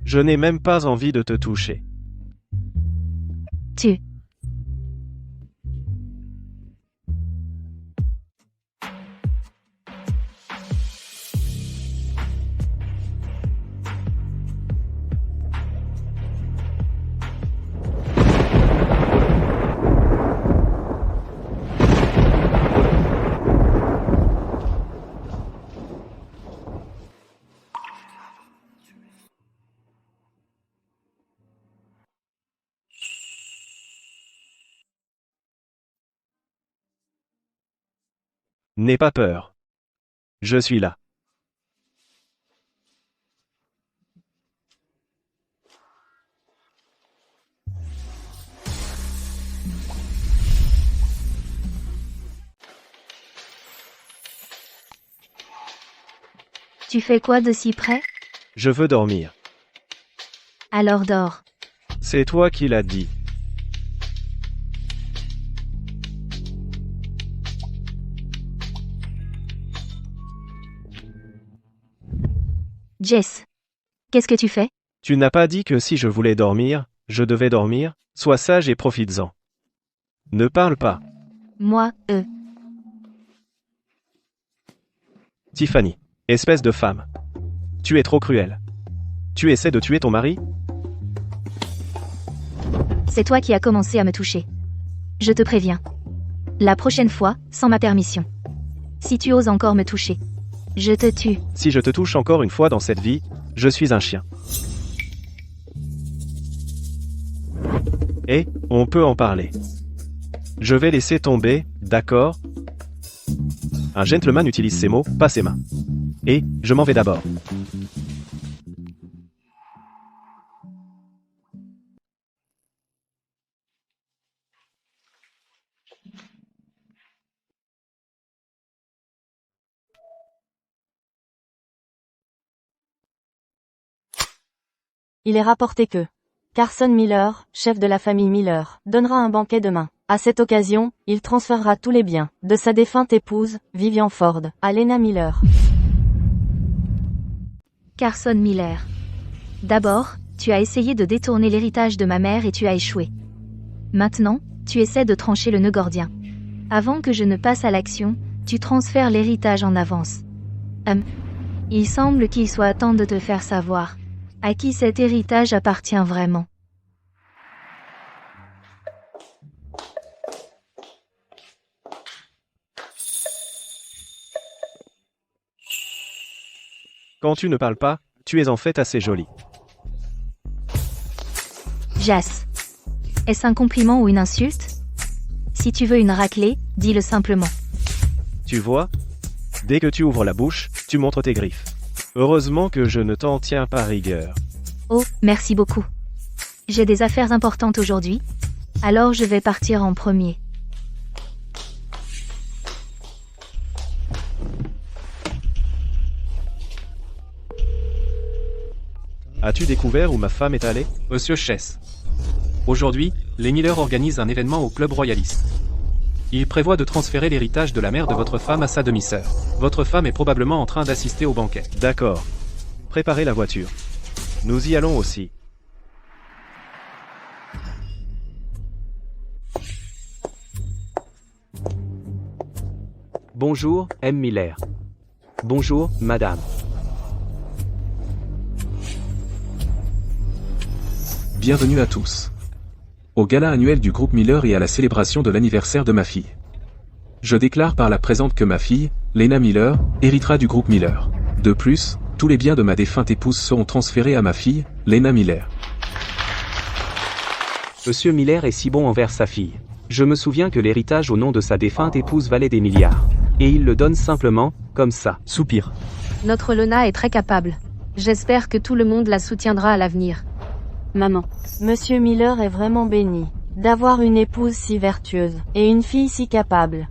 S8: Je n'ai même pas envie de te toucher.
S2: Tu.
S8: N'aie pas peur. Je suis là.
S2: Tu fais quoi de si près?
S8: Je veux dormir.
S2: Alors dors.
S8: C'est toi qui l'as dit.
S2: Jess. Qu'est-ce que tu fais?
S8: Tu n'as pas dit que si je voulais dormir, je devais dormir? Sois sage et profites-en. Ne parle pas.
S2: Moi,
S8: Tiffany. Espèce de femme. Tu es trop cruelle. Tu essaies de tuer ton mari?
S2: C'est toi qui as commencé à me toucher. Je te préviens. La prochaine fois, sans ma permission. Si tu oses encore me toucher, je te tue.
S8: Si je te touche encore une fois dans cette vie, je suis un chien. Et, on peut en parler. Je vais laisser tomber, d'accord? Un gentleman utilise ses mots, pas ses mains. Et, je m'en vais d'abord.
S4: Il est rapporté que Carson Miller, chef de la famille Miller, donnera un banquet demain. À cette occasion, il transférera tous les biens de sa défunte épouse, Vivian Ford, à Lena Miller.
S2: Carson Miller. D'abord, tu as essayé de détourner l'héritage de ma mère et tu as échoué. Maintenant, tu essaies de trancher le nœud gordien. Avant que je ne passe à l'action, tu transfères l'héritage en avance. Il semble qu'il soit temps de te faire savoir à qui cet héritage appartient vraiment.
S8: Quand tu ne parles pas, tu es en fait assez jolie.
S2: Jas. Est-ce un compliment ou une insulte? Si tu veux une raclée, dis-le simplement.
S8: Tu vois? Dès que tu ouvres la bouche, tu montres tes griffes. Heureusement que je ne t'en tiens pas rigueur.
S2: Oh, merci beaucoup. J'ai des affaires importantes aujourd'hui, alors je vais partir en premier.
S8: As-tu découvert où ma femme est allée?
S9: Monsieur Chess. Aujourd'hui, les Miller organisent un événement au club royaliste. Ils prévoient de transférer l'héritage de la mère de votre femme à sa demi-sœur. Votre femme est probablement en train d'assister au banquet.
S8: D'accord. Préparez la voiture. Nous y allons aussi.
S10: Bonjour, M. Miller. Bonjour, madame.
S3: Bienvenue à tous. Au gala annuel du groupe Miller et à la célébration de l'anniversaire de ma fille. Je déclare par la présente que ma fille, Lena Miller, héritera du groupe Miller. De plus, tous les biens de ma défunte épouse seront transférés à ma fille, Lena Miller.
S10: Monsieur Miller est si bon envers sa fille. Je me souviens que l'héritage au nom de sa défunte épouse valait des milliards. Et il le donne simplement, comme ça.
S1: Soupir.
S7: Notre Lena est très capable. J'espère que tout le monde la soutiendra à l'avenir. Maman.
S4: Monsieur Miller est vraiment béni d'avoir une épouse si vertueuse et une fille si capable.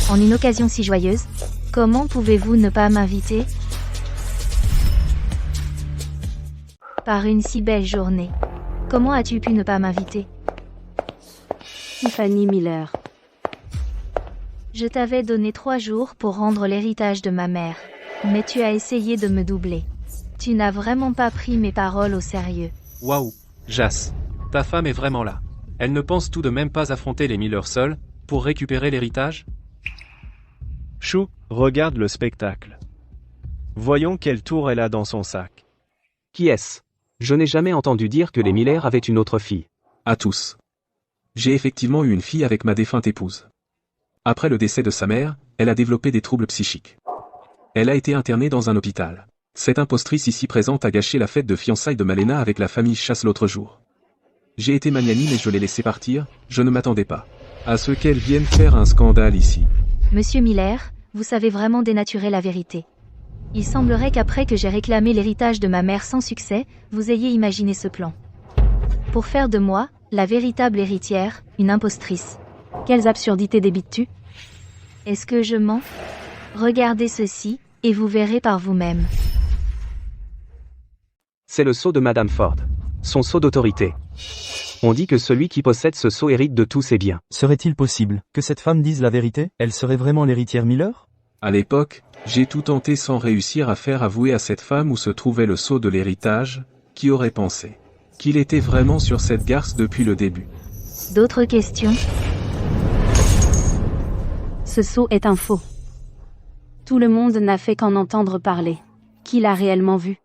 S2: En une occasion si joyeuse, comment pouvez-vous ne pas m'inviter? Par une si belle journée. Comment as-tu pu ne pas m'inviter?
S7: Tiffany Miller.
S2: Je t'avais donné 3 jours pour rendre l'héritage de ma mère. Mais tu as essayé de me doubler. Tu n'as vraiment pas pris mes paroles au sérieux.
S9: Waouh, Jas. Ta femme est vraiment là. Elle ne pense tout de même pas affronter les Miller seuls, pour récupérer l'héritage?
S8: Chou, regarde le spectacle. Voyons quelle tour elle a dans son sac.
S10: Qui est-ce? Je n'ai jamais entendu dire que les Miller avaient une autre fille.
S3: À tous. J'ai effectivement eu une fille avec ma défunte épouse. Après le décès de sa mère, elle a développé des troubles psychiques. Elle a été internée dans un hôpital. Cette impostrice ici présente a gâché la fête de fiançailles de Malena avec la famille Chasse l'autre jour. J'ai été magnanime et je l'ai laissée partir, je ne m'attendais pas à ce qu'elle vienne faire un scandale ici.
S2: Monsieur Miller, vous savez vraiment dénaturer la vérité. Il semblerait qu'après que j'ai réclamé l'héritage de ma mère sans succès, vous ayez imaginé ce plan. Pour faire de moi, la véritable héritière, une impostrice.
S7: Quelles absurdités débites-tu?
S2: Est-ce que je mens? Regardez ceci, et vous verrez par vous-même.
S10: C'est le sceau de Madame Ford. Son sceau d'autorité. On dit que celui qui possède ce sceau hérite de tous ses biens.
S1: Serait-il possible que cette femme dise la vérité? Elle serait vraiment l'héritière Miller?
S3: À l'époque, j'ai tout tenté sans réussir à faire avouer à cette femme où se trouvait le sceau de l'héritage, qui aurait pensé qu'il était vraiment sur cette garce depuis le début.
S2: D'autres questions?
S7: Ce sceau est un faux. Tout le monde n'a fait qu'en entendre parler. Qui l'a réellement vu?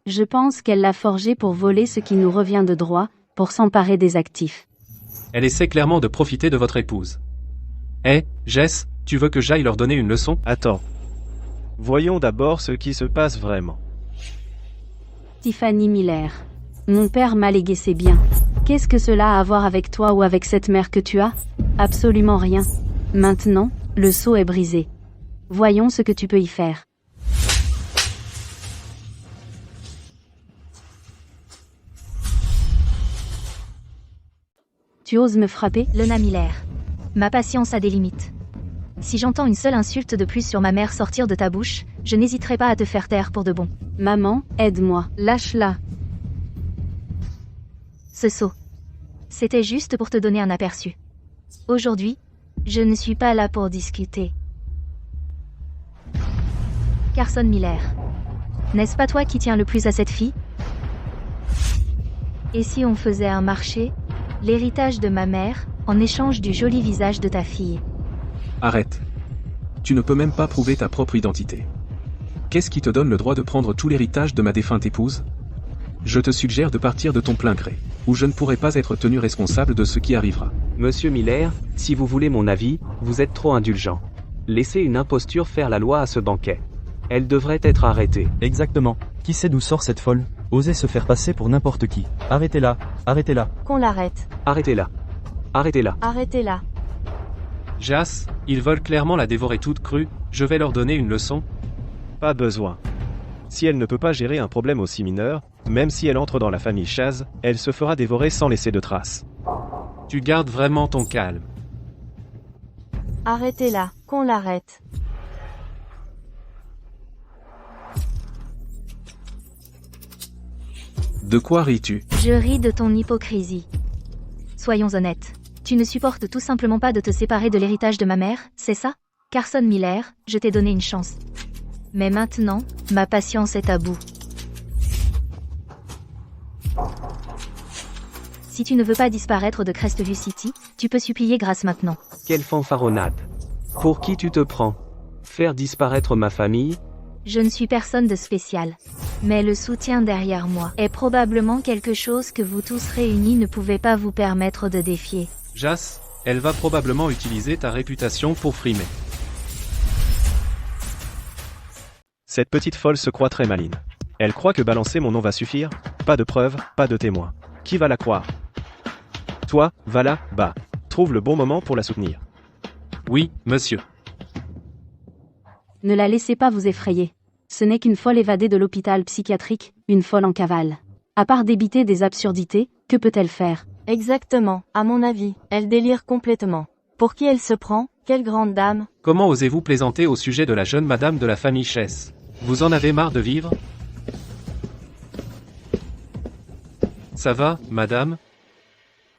S7: Je pense qu'elle l'a forgé pour voler ce qui nous revient de droit, pour s'emparer des actifs.
S9: Elle essaie clairement de profiter de votre épouse. Jess, tu veux que j'aille leur donner une leçon?
S8: Attends. Voyons d'abord ce qui se passe vraiment.
S7: Tiffany Miller. Mon père m'a légué ses biens. Qu'est-ce que cela a à voir avec toi ou avec cette mère que tu as? Absolument rien. Maintenant, le sceau est brisé. Voyons ce que tu peux y faire. Tu oses me frapper?
S2: Lena Miller. Ma patience a des limites. Si j'entends une seule insulte de plus sur ma mère sortir de ta bouche, je n'hésiterai pas à te faire taire pour de bon.
S7: Maman, aide-moi. Lâche-la.
S2: Ce saut. C'était juste pour te donner un aperçu. Aujourd'hui, je ne suis pas là pour discuter. Carson Miller. N'est-ce pas toi qui tiens le plus à cette fille? Et si on faisait un marché, l'héritage de ma mère, en échange du joli visage de ta fille?
S3: Arrête. Tu ne peux même pas prouver ta propre identité. Qu'est-ce qui te donne le droit de prendre tout l'héritage de ma défunte épouse? Je te suggère de partir de ton plein gré, ou je ne pourrai pas être tenu responsable de ce qui arrivera.
S10: Monsieur Miller, si vous voulez mon avis, vous êtes trop indulgent. Laissez une imposture faire la loi à ce banquet. Elle devrait être arrêtée.
S1: Exactement. Qui sait d'où sort cette folle? Osez se faire passer pour n'importe qui. Arrêtez-la, arrêtez-la.
S4: Qu'on l'arrête.
S10: Arrêtez-la. Arrêtez-la.
S4: Arrêtez-la.
S9: Jas, ils veulent clairement la dévorer toute crue, je vais leur donner une leçon.
S8: Pas besoin. Si elle ne peut pas gérer un problème aussi mineur, même si elle entre dans la famille Chaz, elle se fera dévorer sans laisser de traces.
S9: Tu gardes vraiment ton calme.
S4: Arrêtez-la. Qu'on l'arrête.
S3: De quoi ris-tu?
S2: Je ris de ton hypocrisie. Soyons honnêtes. Tu ne supportes tout simplement pas de te séparer de l'héritage de ma mère, c'est ça? Carson Miller, je t'ai donné une chance. Mais maintenant, ma patience est à bout. Si tu ne veux pas disparaître de Crestview City, tu peux supplier grâce maintenant.
S10: Quelle fanfaronnade. Pour qui tu te prends? Faire disparaître ma famille?
S2: Je ne suis personne de spécial. Mais le soutien derrière moi est probablement quelque chose que vous tous réunis ne pouvez pas vous permettre de défier.
S9: Jas, elle va probablement utiliser ta réputation pour frimer.
S8: Cette petite folle se croit très maligne. Elle croit que balancer mon nom va suffire? Pas de preuves, pas de témoins. Qui va la croire? Toi, va là, bas. Trouve le bon moment pour la soutenir.
S9: Oui, monsieur.
S7: Ne la laissez pas vous effrayer. Ce n'est qu'une folle évadée de l'hôpital psychiatrique, une folle en cavale. À part débiter des absurdités, que peut-elle faire?
S4: Exactement, à mon avis, elle délire complètement. Pour qui elle se prend? Quelle grande dame?
S9: Comment osez-vous plaisanter au sujet de la jeune madame de la famille Chess? Vous en avez marre de vivre? Ça va, madame?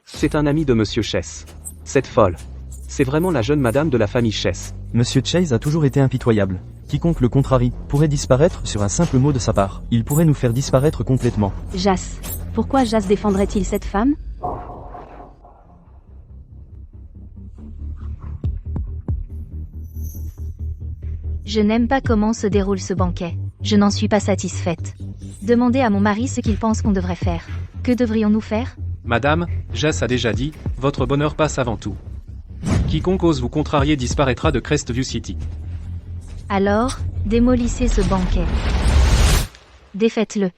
S10: C'est un ami de Monsieur Chess. Cette folle. C'est vraiment la jeune madame de la famille Chess.
S1: Monsieur Chase a toujours été impitoyable. Quiconque le contrarie pourrait disparaître sur un simple mot de sa part. Il pourrait nous faire disparaître complètement.
S7: Jas. Pourquoi Jas défendrait-il cette femme?
S2: Je n'aime pas comment se déroule ce banquet. Je n'en suis pas satisfaite. Demandez à mon mari ce qu'il pense qu'on devrait faire. Que devrions-nous faire?
S9: Madame, Jas a déjà dit, votre bonheur passe avant tout. Quiconque ose vous contrarier disparaîtra de Crestview City.
S2: Alors, démolissez ce banquet. Défaites-le.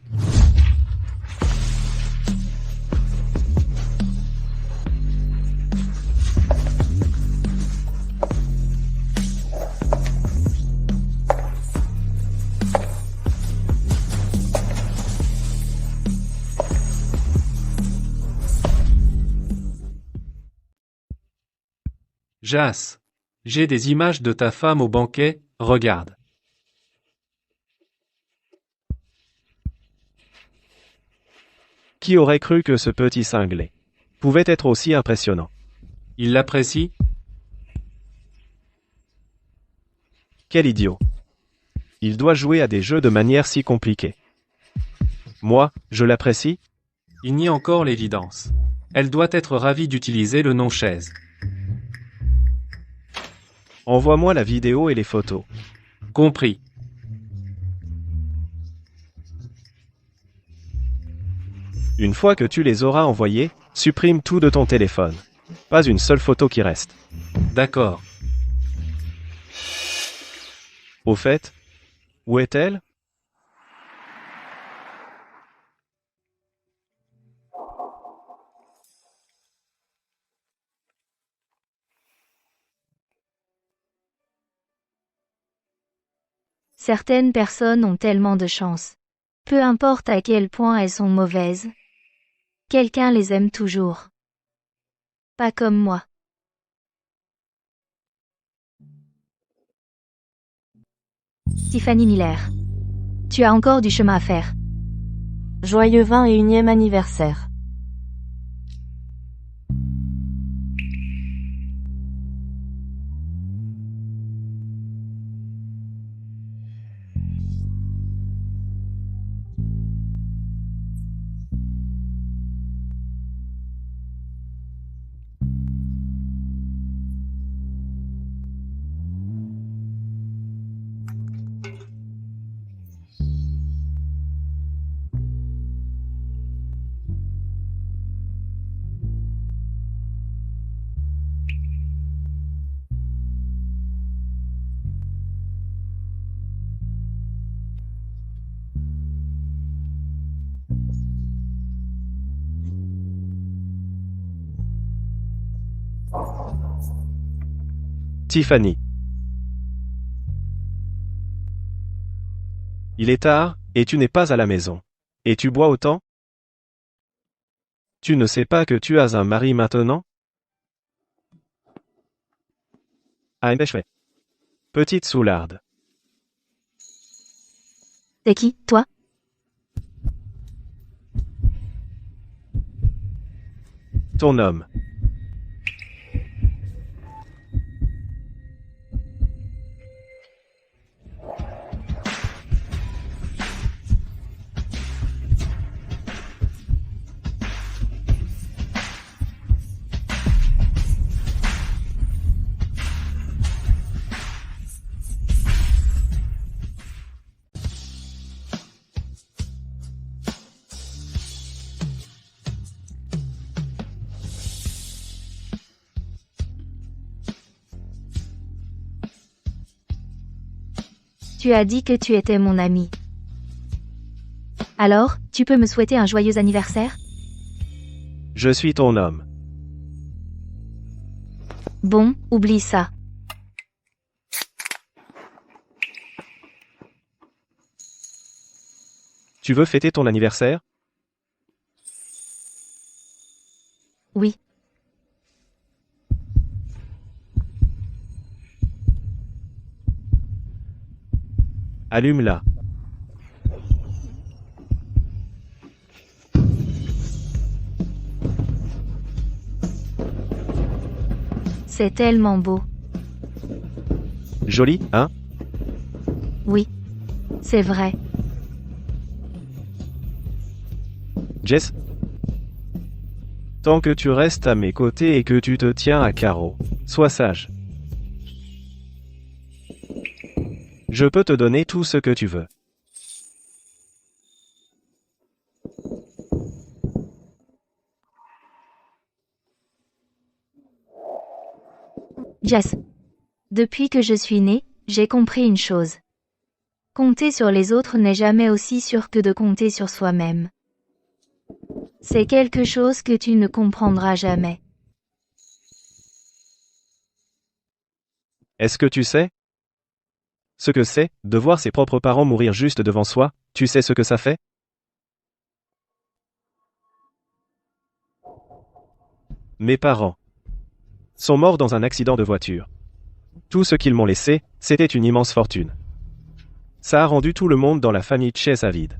S9: Jas, j'ai des images de ta femme au banquet, regarde.
S8: Qui aurait cru que ce petit cinglé pouvait être aussi impressionnant?
S9: Il l'apprécie?
S8: Quel idiot. Il doit jouer à des jeux de manière si compliquée. Moi, je l'apprécie?
S9: Il nie encore l'évidence. Elle doit être ravie d'utiliser le nom chaise.
S8: Envoie-moi la vidéo et les photos.
S9: Compris.
S8: Une fois que tu les auras envoyées, supprime tout de ton téléphone. Pas une seule photo qui reste.
S9: D'accord.
S8: Au fait, où est-elle?
S2: Certaines personnes ont tellement de chance. Peu importe à quel point elles sont mauvaises. Quelqu'un les aime toujours. Pas comme moi. Tiffany Miller. Tu as encore du chemin à faire.
S4: Joyeux 21e anniversaire.
S8: Tiffany. Il est tard, et tu n'es pas à la maison. Et tu bois autant? Tu ne sais pas que tu as un mari maintenant? Ah, fait. Petite soularde.
S2: C'est qui, toi?
S8: Ton homme.
S2: Tu as dit que tu étais mon ami. Alors, tu peux me souhaiter un joyeux anniversaire?
S8: Je suis ton homme.
S2: Bon, oublie ça.
S8: Tu veux fêter ton anniversaire?
S2: Oui.
S8: Allume-la.
S2: C'est tellement beau.
S8: Joli, hein?
S2: Oui. C'est vrai.
S8: Jess? Tant que tu restes à mes côtés et que tu te tiens à carreau, sois sage. Je peux te donner tout ce que tu veux.
S2: Jess. Depuis que je suis née, j'ai compris une chose. Compter sur les autres n'est jamais aussi sûr que de compter sur soi-même. C'est quelque chose que tu ne comprendras jamais.
S8: Est-ce que tu sais ce que c'est, de voir ses propres parents mourir juste devant soi? Tu sais ce que ça fait? Mes parents sont morts dans un accident de voiture. Tout ce qu'ils m'ont laissé, c'était une immense fortune. Ça a rendu tout le monde dans la famille Chase avide.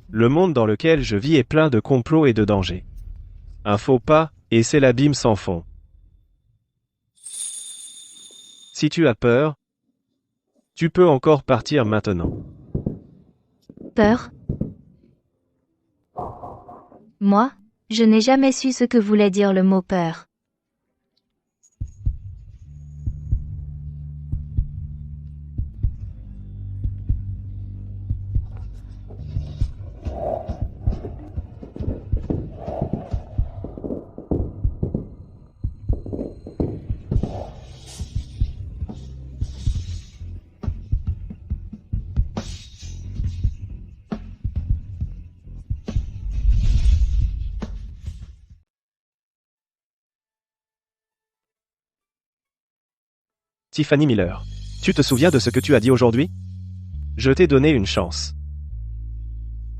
S8: Le monde dans lequel je vis est plein de complots et de dangers. Un faux pas, et c'est l'abîme sans fond. Si tu as peur, tu peux encore partir maintenant.
S2: Peur? Moi, je n'ai jamais su ce que voulait dire le mot peur.
S8: Tiffany Miller. Tu te souviens de ce que tu as dit aujourd'hui? Je t'ai donné une chance.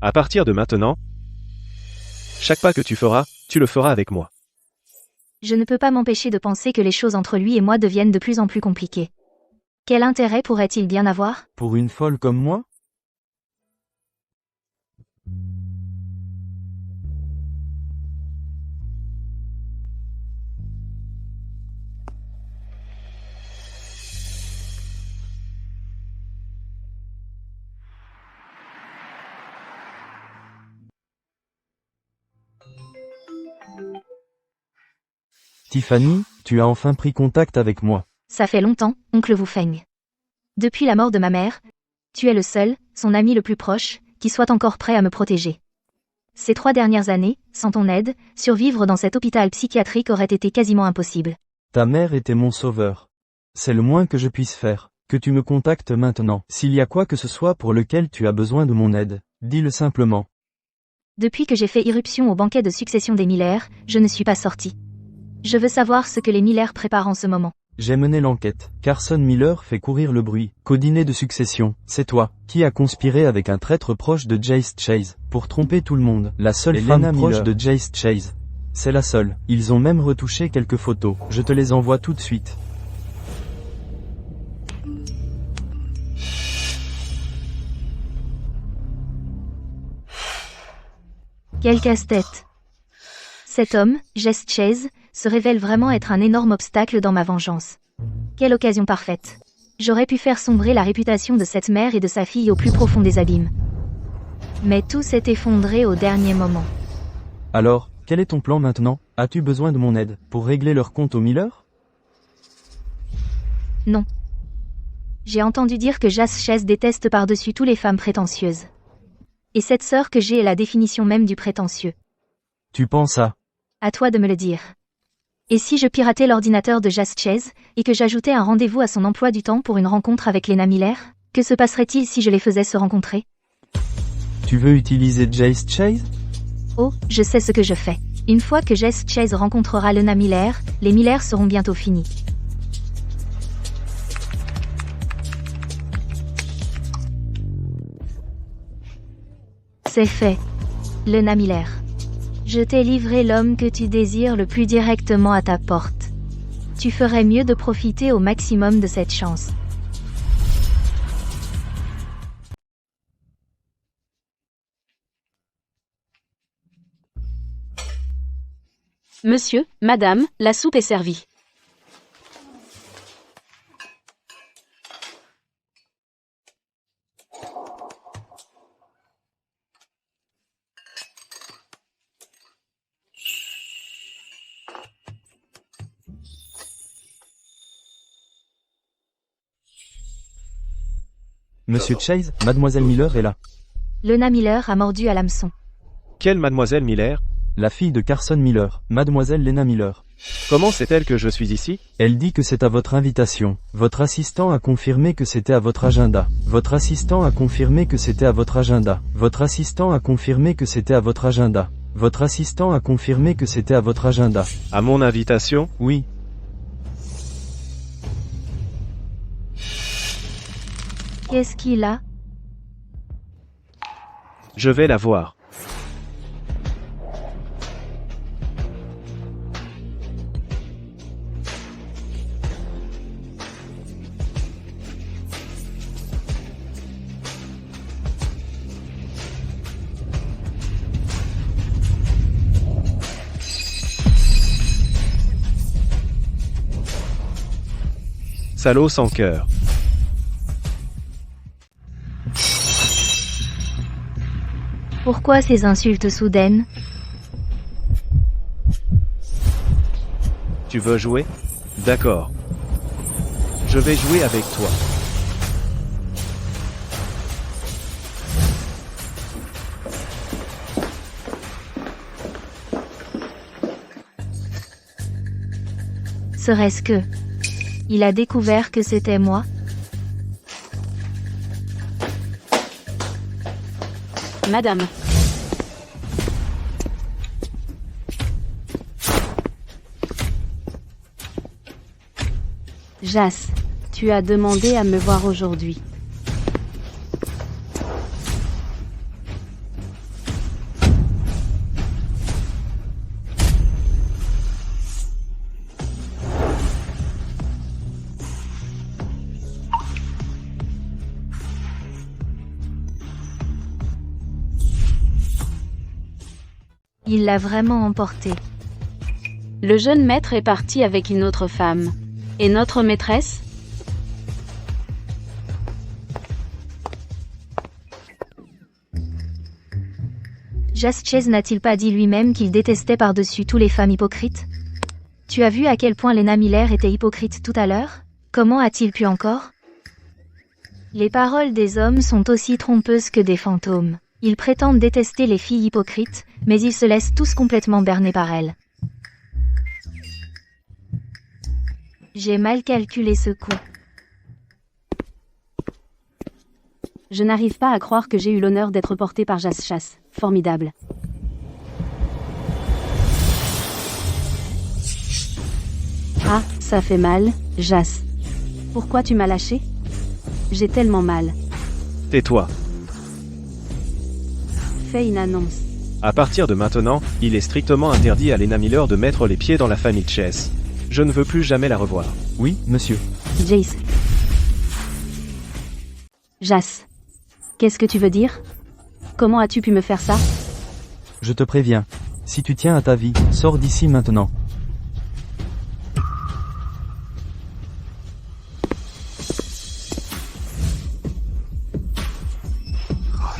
S8: À partir de maintenant, chaque pas que tu feras, tu le feras avec moi.
S2: Je ne peux pas m'empêcher de penser que les choses entre lui et moi deviennent de plus en plus compliquées. Quel intérêt pourrait-il bien avoir?
S1: Pour une folle comme moi? Tiffany, tu as enfin pris contact avec moi.
S2: Ça fait longtemps, oncle Wu Feng. Depuis la mort de ma mère, tu es le seul, son ami le plus proche, qui soit encore prêt à me protéger. Ces 3 dernières années, sans ton aide, survivre dans cet hôpital psychiatrique aurait été quasiment impossible.
S1: Ta mère était mon sauveur. C'est le moins que je puisse faire, que tu me contactes maintenant. S'il y a quoi que ce soit pour lequel tu as besoin de mon aide, dis-le simplement.
S2: Depuis que j'ai fait irruption au banquet de succession des Miller, je ne suis pas sorti. Je veux savoir ce que les Miller préparent en ce moment.
S1: J'ai mené l'enquête. Carson Miller fait courir le bruit. Qu'au dîner de succession, c'est toi, qui a conspiré avec un traître proche de Jace Chase, pour tromper tout le monde. La seule femme proche de Jace Chase. C'est la seule. Ils ont même retouché quelques photos. Je te les envoie tout de suite.
S2: Quel casse-tête. Cet homme, Jace Chase, se révèle vraiment être un énorme obstacle dans ma vengeance. Quelle occasion parfaite. J'aurais pu faire sombrer la réputation de cette mère et de sa fille au plus profond des abîmes. Mais tout s'est effondré au dernier moment.
S1: Alors, quel est ton plan maintenant? As-tu besoin de mon aide, pour régler leur compte aux Miller?
S2: Non. J'ai entendu dire que Jace Chase déteste par-dessus tout les femmes prétentieuses. Et cette sœur que j'ai est la définition même du prétentieux.
S1: Tu penses à...
S2: À toi de me le dire. Et si je piratais l'ordinateur de Jace Chase, et que j'ajoutais un rendez-vous à son emploi du temps pour une rencontre avec Lena Miller? Que se passerait-il si je les faisais se rencontrer?
S1: Tu veux utiliser Jace Chase?
S2: Oh, je sais ce que je fais. Une fois que Jace Chase rencontrera Lena Miller, les Miller seront bientôt finis. C'est fait. Lena Miller. Je t'ai livré l'homme que tu désires le plus directement à ta porte. Tu ferais mieux de profiter au maximum de cette chance.
S7: Monsieur, madame, la soupe est servie.
S1: Monsieur Chase, mademoiselle Miller est là.
S2: Lena Miller a mordu à l'hameçon.
S8: Quelle mademoiselle Miller?
S1: La fille de Carson Miller, mademoiselle Lena Miller.
S8: Comment sait-elle que je suis ici?
S1: Elle dit que c'est à votre invitation. Votre assistant a confirmé que c'était à votre agenda. Votre assistant a confirmé que c'était à votre agenda. Votre assistant a confirmé que c'était à votre agenda. Votre assistant a confirmé que c'était à votre agenda.
S8: À mon invitation?
S1: Oui.
S2: Qu'est-ce qu'il a?
S8: Je vais la voir. Salaud sans cœur.
S2: Pourquoi ces insultes soudaines?
S8: Tu veux jouer? D'accord. Je vais jouer avec toi.
S2: Serait-ce que... Il a découvert que c'était moi?
S7: Madame. Jace, tu as demandé à me voir aujourd'hui.
S2: Il l'a vraiment emporté.
S7: Le jeune maître est parti avec une autre femme. Et notre maîtresse?
S2: Jas Chase n'a-t-il pas dit lui-même qu'il détestait par-dessus tous les femmes hypocrites? Tu as vu à quel point Lena Miller était hypocrite tout à l'heure? Comment a-t-il pu encore? Les paroles des hommes sont aussi trompeuses que des fantômes. Ils prétendent détester les filles hypocrites, mais ils se laissent tous complètement berner par elles. J'ai mal calculé ce coup.
S7: Je n'arrive pas à croire que j'ai eu l'honneur d'être porté par Jas Chase. Formidable. Ah, ça fait mal, Jas. Pourquoi tu m'as lâché? J'ai tellement mal.
S8: Tais-toi.
S7: Fais une annonce.
S8: À partir de maintenant, il est strictement interdit à Lena Miller de mettre les pieds dans la famille Chase. Je ne veux plus jamais la revoir.
S1: Oui, monsieur.
S7: Jace. Jas. Qu'est-ce que tu veux dire? Comment as-tu pu me faire ça?
S1: Je te préviens. Si tu tiens à ta vie, sors d'ici maintenant.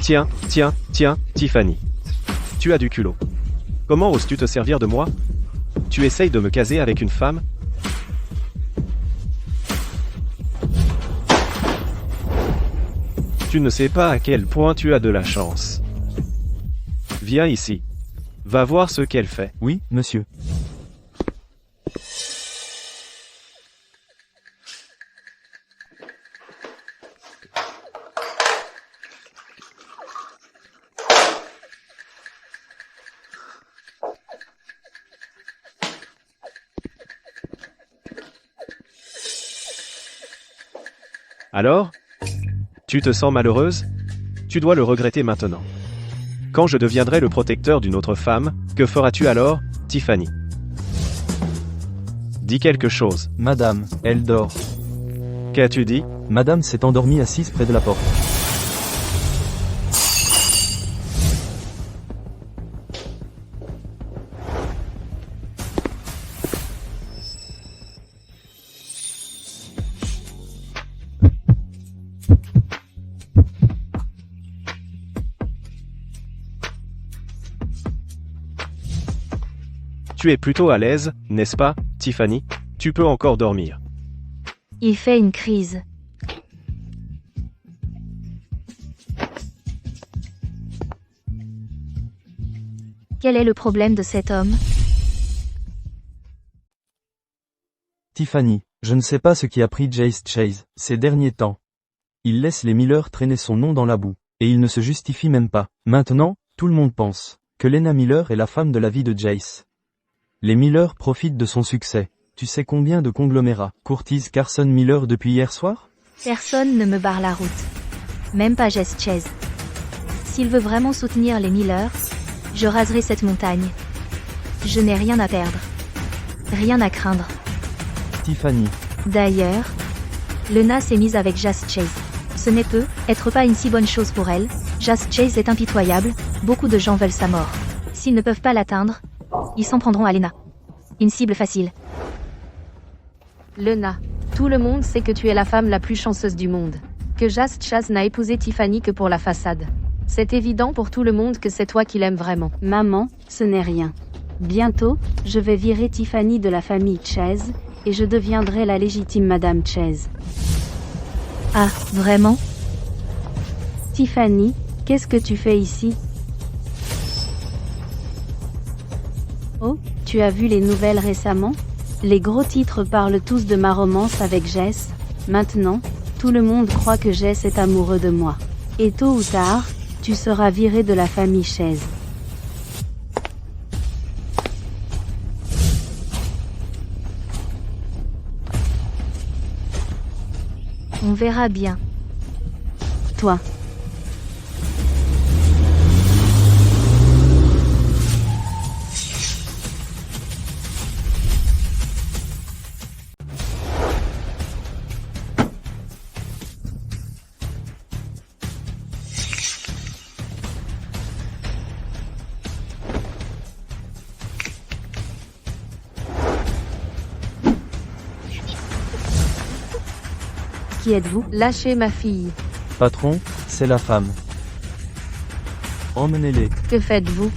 S8: Tiens, Tiffany. Tu as du culot. Comment oses-tu te servir de moi? Tu essayes de me caser avec une femme? Tu ne sais pas à quel point tu as de la chance. Viens ici. Va voir ce qu'elle fait.
S1: Oui, monsieur.
S8: Alors? Tu te sens malheureuse? Tu dois le regretter maintenant. Quand je deviendrai le protecteur d'une autre femme, que feras-tu alors, Tiffany? Dis quelque chose.
S1: Madame, elle dort.
S8: Qu'as-tu dit?
S1: Madame s'est endormie assise près de la porte.
S8: Tu es plutôt à l'aise, n'est-ce pas, Tiffany? Tu peux encore dormir.
S2: Il fait une crise. Quel est le problème de cet homme?
S1: Tiffany, je ne sais pas ce qui a pris Jas Chase ces derniers temps. Il laisse les Miller traîner son nom dans la boue, et il ne se justifie même pas. Maintenant, tout le monde pense que Lena Miller est la femme de la vie de Jas. Les Miller profitent de son succès. Tu sais combien de conglomérats courtisent Carson Miller depuis hier soir?
S2: Personne ne me barre la route. Même pas Jas Chase. S'il veut vraiment soutenir les Miller, je raserai cette montagne. Je n'ai rien à perdre. Rien à craindre.
S1: Tiffany.
S2: D'ailleurs, Lena s'est mise avec Jas Chase. Ce n'est peut-être pas une si bonne chose pour elle. Jas Chase est impitoyable, beaucoup de gens veulent sa mort. S'ils ne peuvent pas l'atteindre, ils s'en prendront à Lena. Une cible facile.
S7: Lena, tout le monde sait que tu es la femme la plus chanceuse du monde. Que Jas Chase n'a épousé Tiffany que pour la façade. C'est évident pour tout le monde que c'est toi qui l'aimes vraiment. Maman, ce n'est rien. Bientôt, je vais virer Tiffany de la famille Chase, et je deviendrai la légitime Madame Chase.
S2: Ah, vraiment?
S7: Tiffany, qu'est-ce que tu fais ici? Oh, tu as vu les nouvelles récemment? Les gros titres parlent tous de ma romance avec Jess. Maintenant, tout le monde croit que Jess est amoureux de moi. Et tôt ou tard, tu seras viré de la famille Chase.
S2: On verra bien.
S7: Toi. Qui êtes-vous? Lâchez ma fille.
S1: Patron, c'est la femme. Emmenez-les.
S7: Que faites-vous?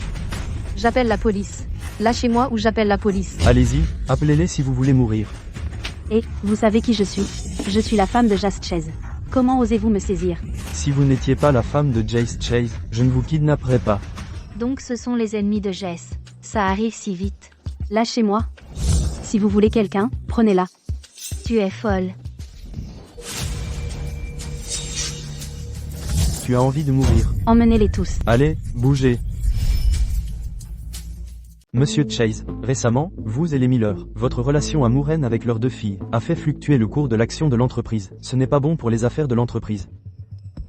S7: J'appelle la police. Lâchez-moi ou j'appelle la police.
S1: Allez-y, appelez-les si vous voulez mourir.
S7: Et, vous savez qui je suis? Je suis la femme de Jas Chase. Comment osez-vous me saisir?
S1: Si vous n'étiez pas la femme de Jace Chase, je ne vous kidnapperais pas.
S2: Donc ce sont les ennemis de Jess. Ça arrive si vite.
S7: Lâchez-moi. Si vous voulez quelqu'un, prenez-la.
S2: Tu es folle.
S1: Tu as envie de mourir.
S7: Emmenez-les tous.
S1: Allez, bougez. Monsieur Chase, récemment, vous et les Miller, votre relation amoureuse avec leurs 2 filles, a fait fluctuer le cours de l'action de l'entreprise. Ce n'est pas bon pour les affaires de l'entreprise.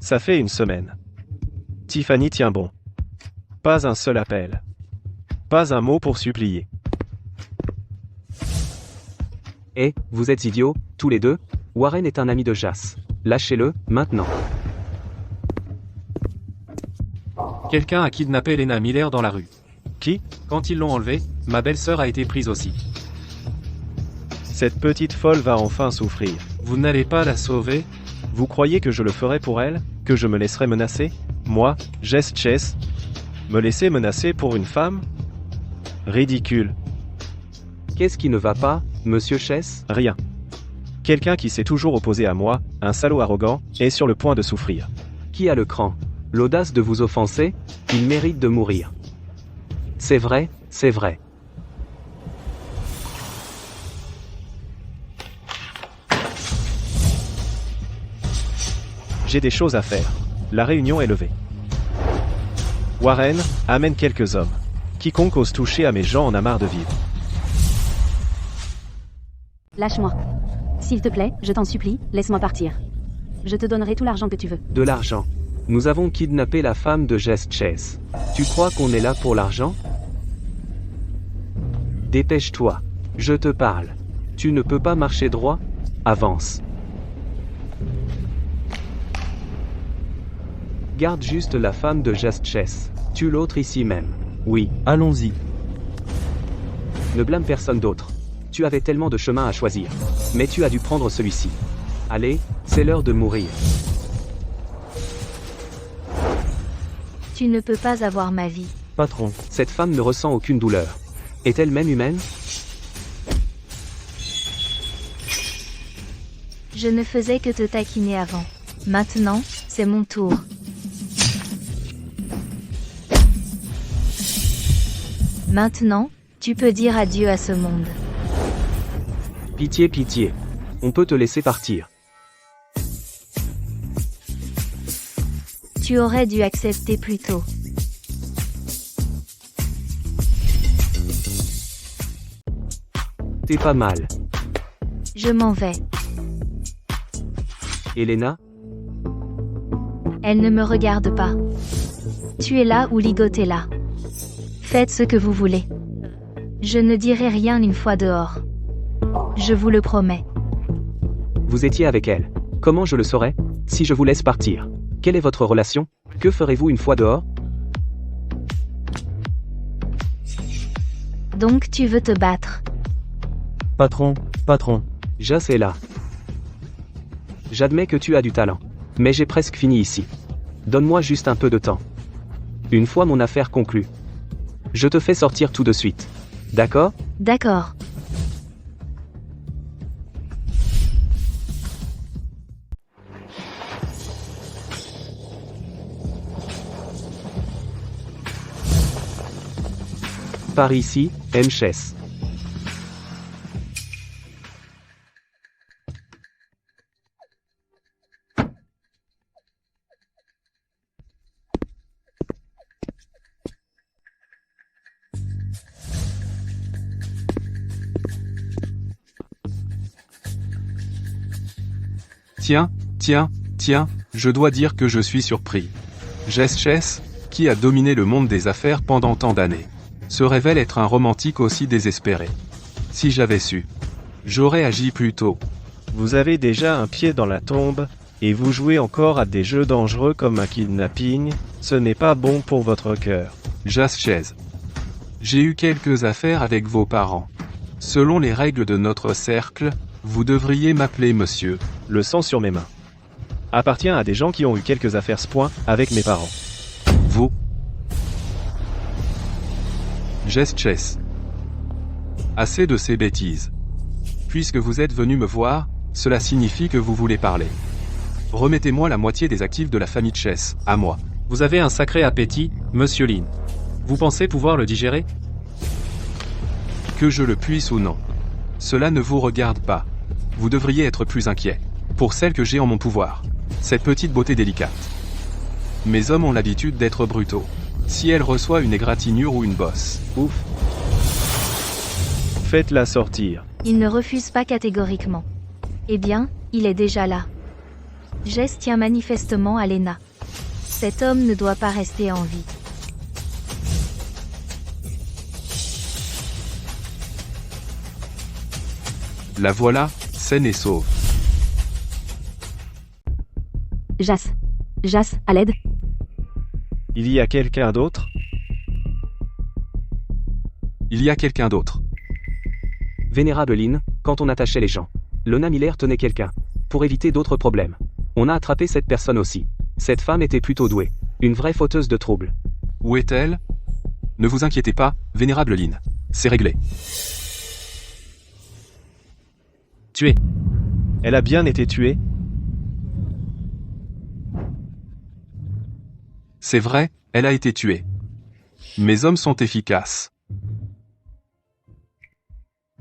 S8: Ça fait une semaine. Tiffany tient bon. Pas un seul appel. Pas un mot pour supplier.
S10: Eh, vous êtes idiots, tous les deux? Warren est un ami de Jas. Lâchez-le, maintenant.
S9: Quelqu'un a kidnappé Lena Miller dans la rue.
S8: Qui?
S9: Quand ils l'ont enlevée, ma belle-sœur a été prise aussi.
S8: Cette petite folle va enfin souffrir.
S9: Vous n'allez pas la sauver?
S8: Vous croyez que je le ferai pour elle? Que je me laisserai menacer? Moi, Jas Chase? Me laisser menacer pour une femme? Ridicule.
S10: Qu'est-ce qui ne va pas, monsieur Chase?
S8: Rien. Quelqu'un qui s'est toujours opposé à moi, un salaud arrogant, est sur le point de souffrir.
S10: Qui a le cran? L'audace de vous offenser? Il mérite de mourir. C'est vrai, c'est vrai.
S8: J'ai des choses à faire. La réunion est levée. Warren, amène quelques hommes. Quiconque ose toucher à mes gens en a marre de vivre.
S7: Lâche-moi. S'il te plaît, je t'en supplie, laisse-moi partir. Je te donnerai tout l'argent que tu veux.
S10: De l'argent. Nous avons kidnappé la femme de Jas Chase. Tu crois qu'on est là pour l'argent? Dépêche-toi. Je te parle. Tu ne peux pas marcher droit? Avance. Garde juste la femme de Jas Chase. Tue l'autre ici même. Oui.
S1: Allons-y.
S10: Ne blâme personne d'autre. Tu avais tellement de chemins à choisir. Mais tu as dû prendre celui-ci. Allez, c'est l'heure de mourir.
S2: Tu ne peux pas avoir ma vie.
S1: Patron.
S10: Cette femme ne ressent aucune douleur. Est-elle même humaine?
S2: Je ne faisais que te taquiner avant. Maintenant, c'est mon tour. Maintenant, tu peux dire adieu à ce monde.
S10: Pitié, pitié. On peut te laisser partir.
S2: Tu aurais dû accepter plus tôt.
S10: T'es pas mal.
S2: Je m'en vais.
S10: Elena?
S2: Elle ne me regarde pas. Tu es là ou Ligot est là. Faites ce que vous voulez. Je ne dirai rien une fois dehors. Je vous le promets.
S10: Vous étiez avec elle. Comment je le saurais? Si je vous laisse partir. Quelle est votre relation? Que ferez-vous une fois dehors?
S2: Donc tu veux te battre?
S1: Patron, patron.
S10: Jas est là. J'admets que tu as du talent. Mais j'ai presque fini ici. Donne-moi juste un peu de temps. Une fois mon affaire conclue. Je te fais sortir tout de suite. D'accord?
S2: D'accord.
S10: Par ici, Chase.
S3: Tiens, je dois dire que je suis surpris. Jas Chase, qui a dominé le monde des affaires pendant tant d'années, se révèle être un romantique aussi désespéré. Si j'avais su, j'aurais agi plus tôt.
S8: Vous avez déjà un pied dans la tombe, et vous jouez encore à des jeux dangereux comme un kidnapping, ce n'est pas bon pour votre cœur.
S3: Jas Chase. J'ai eu quelques affaires avec vos parents. Selon les règles de notre cercle, vous devriez m'appeler monsieur.
S8: Le sang sur mes mains appartient à des gens qui ont eu quelques affaires ce point avec mes parents.
S3: Vous. Jess Chess. Assez de ces bêtises. Puisque vous êtes venu me voir, cela signifie que vous voulez parler. Remettez-moi la moitié des actifs de la famille Chess, à moi.
S9: Vous avez un sacré appétit, monsieur Lin. Vous pensez pouvoir le digérer?
S3: Que je le puisse ou non. Cela ne vous regarde pas. Vous devriez être plus inquiet. Pour celle que j'ai en mon pouvoir. Cette petite beauté délicate. Mes hommes ont l'habitude d'être brutaux. Si elle reçoit une égratignure ou une bosse, ouf.
S8: Faites-la sortir.
S2: Il ne refuse pas catégoriquement. Eh bien, il est déjà là. Jess tient manifestement à Lena. Cet homme ne doit pas rester en vie.
S3: La voilà, saine et sauve.
S7: Jas, à l'aide.
S8: Il y a quelqu'un d'autre?
S3: Il y a quelqu'un d'autre.
S10: Vénérable Lin, quand on attachait les gens, Lena Miller tenait quelqu'un. Pour éviter d'autres problèmes. On a attrapé cette personne aussi. Cette femme était plutôt douée. Une vraie fauteuse de troubles.
S3: Où est-elle? Ne vous inquiétez pas, Vénérable Lin. C'est réglé.
S9: Tuée.
S8: Elle a bien été tuée?
S3: C'est vrai, elle a été tuée. Mes hommes sont efficaces.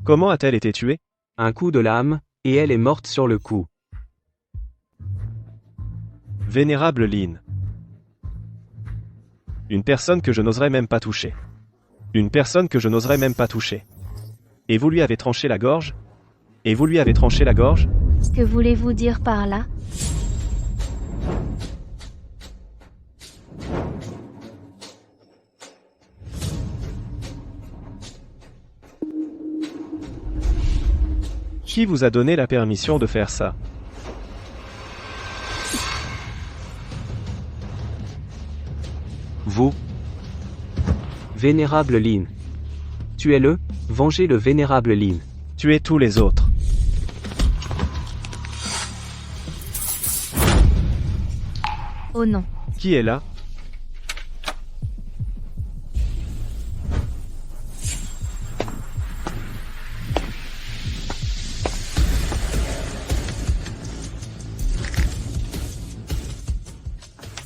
S8: Comment a-t-elle été tuée?
S10: Un coup de lame, et elle est morte sur le coup.
S8: Vénérable Lin. Une personne que je n'oserais même pas toucher. Une personne que je n'oserais même pas toucher. Et vous lui avez tranché la gorge? Et vous lui avez tranché la gorge?
S2: Que voulez-vous dire par là?
S8: Qui vous a donné la permission de faire ça?
S3: Vous.
S10: Vénérable Lin. Tuez-le, vengez le Vénérable Lin.
S8: Tuez tous les autres.
S2: Oh non.
S8: Qui est là?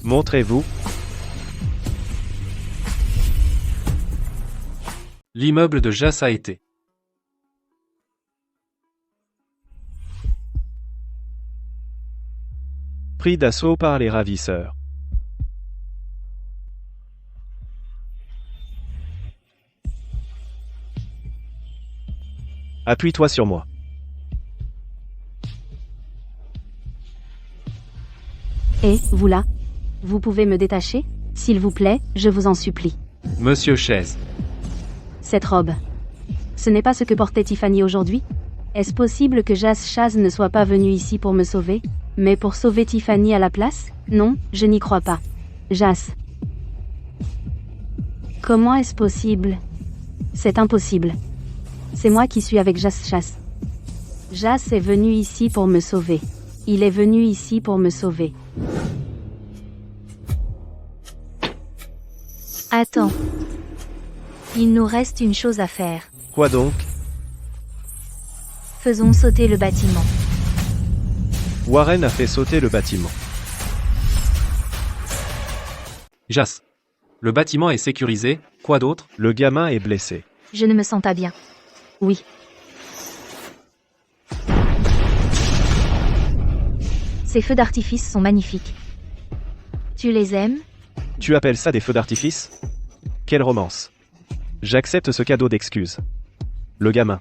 S8: Montrez-vous.
S9: L'immeuble de Jas a été
S8: pris d'assaut par les ravisseurs. Appuie-toi sur moi.
S7: Et, vous là? Vous pouvez me détacher? S'il vous plaît, je vous en supplie.
S9: Monsieur Chess.
S7: Cette robe. Ce n'est pas ce que portait Tiffany aujourd'hui? Est-ce possible que Jas Chaz ne soit pas venu ici pour me sauver? Mais pour sauver Tiffany à la place? Non, je n'y crois pas. Jas. Comment est-ce possible? C'est impossible. C'est moi qui suis avec Jas Chaz. Jas est venu ici pour me sauver. Il est venu ici pour me sauver.
S2: Attends. Il nous reste une chose à faire.
S8: Quoi donc?
S2: Faisons sauter le bâtiment.
S8: Warren a fait sauter le bâtiment.
S9: Jas. Le bâtiment est sécurisé, quoi d'autre?
S8: Le gamin est blessé.
S2: Je ne me sens pas bien.
S7: Oui.
S2: Ces feux d'artifice sont magnifiques. Tu les aimes?
S8: Tu appelles ça des feux d'artifice? Quelle romance. J'accepte ce cadeau d'excuse. Le gamin.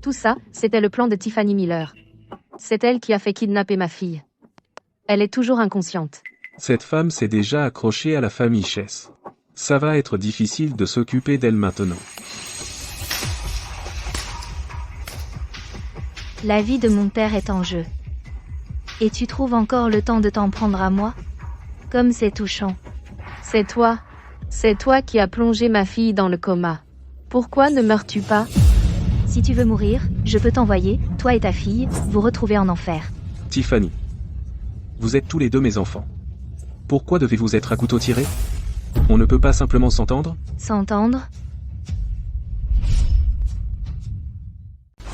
S7: Tout ça, c'était le plan de Tiffany Miller. C'est elle qui a fait kidnapper ma fille. Elle est toujours inconsciente.
S3: Cette femme s'est déjà accrochée à la famille Chess. Ça va être difficile de s'occuper d'elle maintenant.
S2: La vie de mon père est en jeu. Et tu trouves encore le temps de t'en prendre à moi? Comme c'est touchant.
S7: C'est toi qui as plongé ma fille dans le coma. Pourquoi ne meurs-tu pas?
S2: Si tu veux mourir, je peux t'envoyer, toi et ta fille, vous retrouver en enfer.
S3: Tiffany. Vous êtes tous les deux mes enfants. Pourquoi devez-vous être à couteau tiré? On ne peut pas simplement s'entendre?
S2: S'entendre?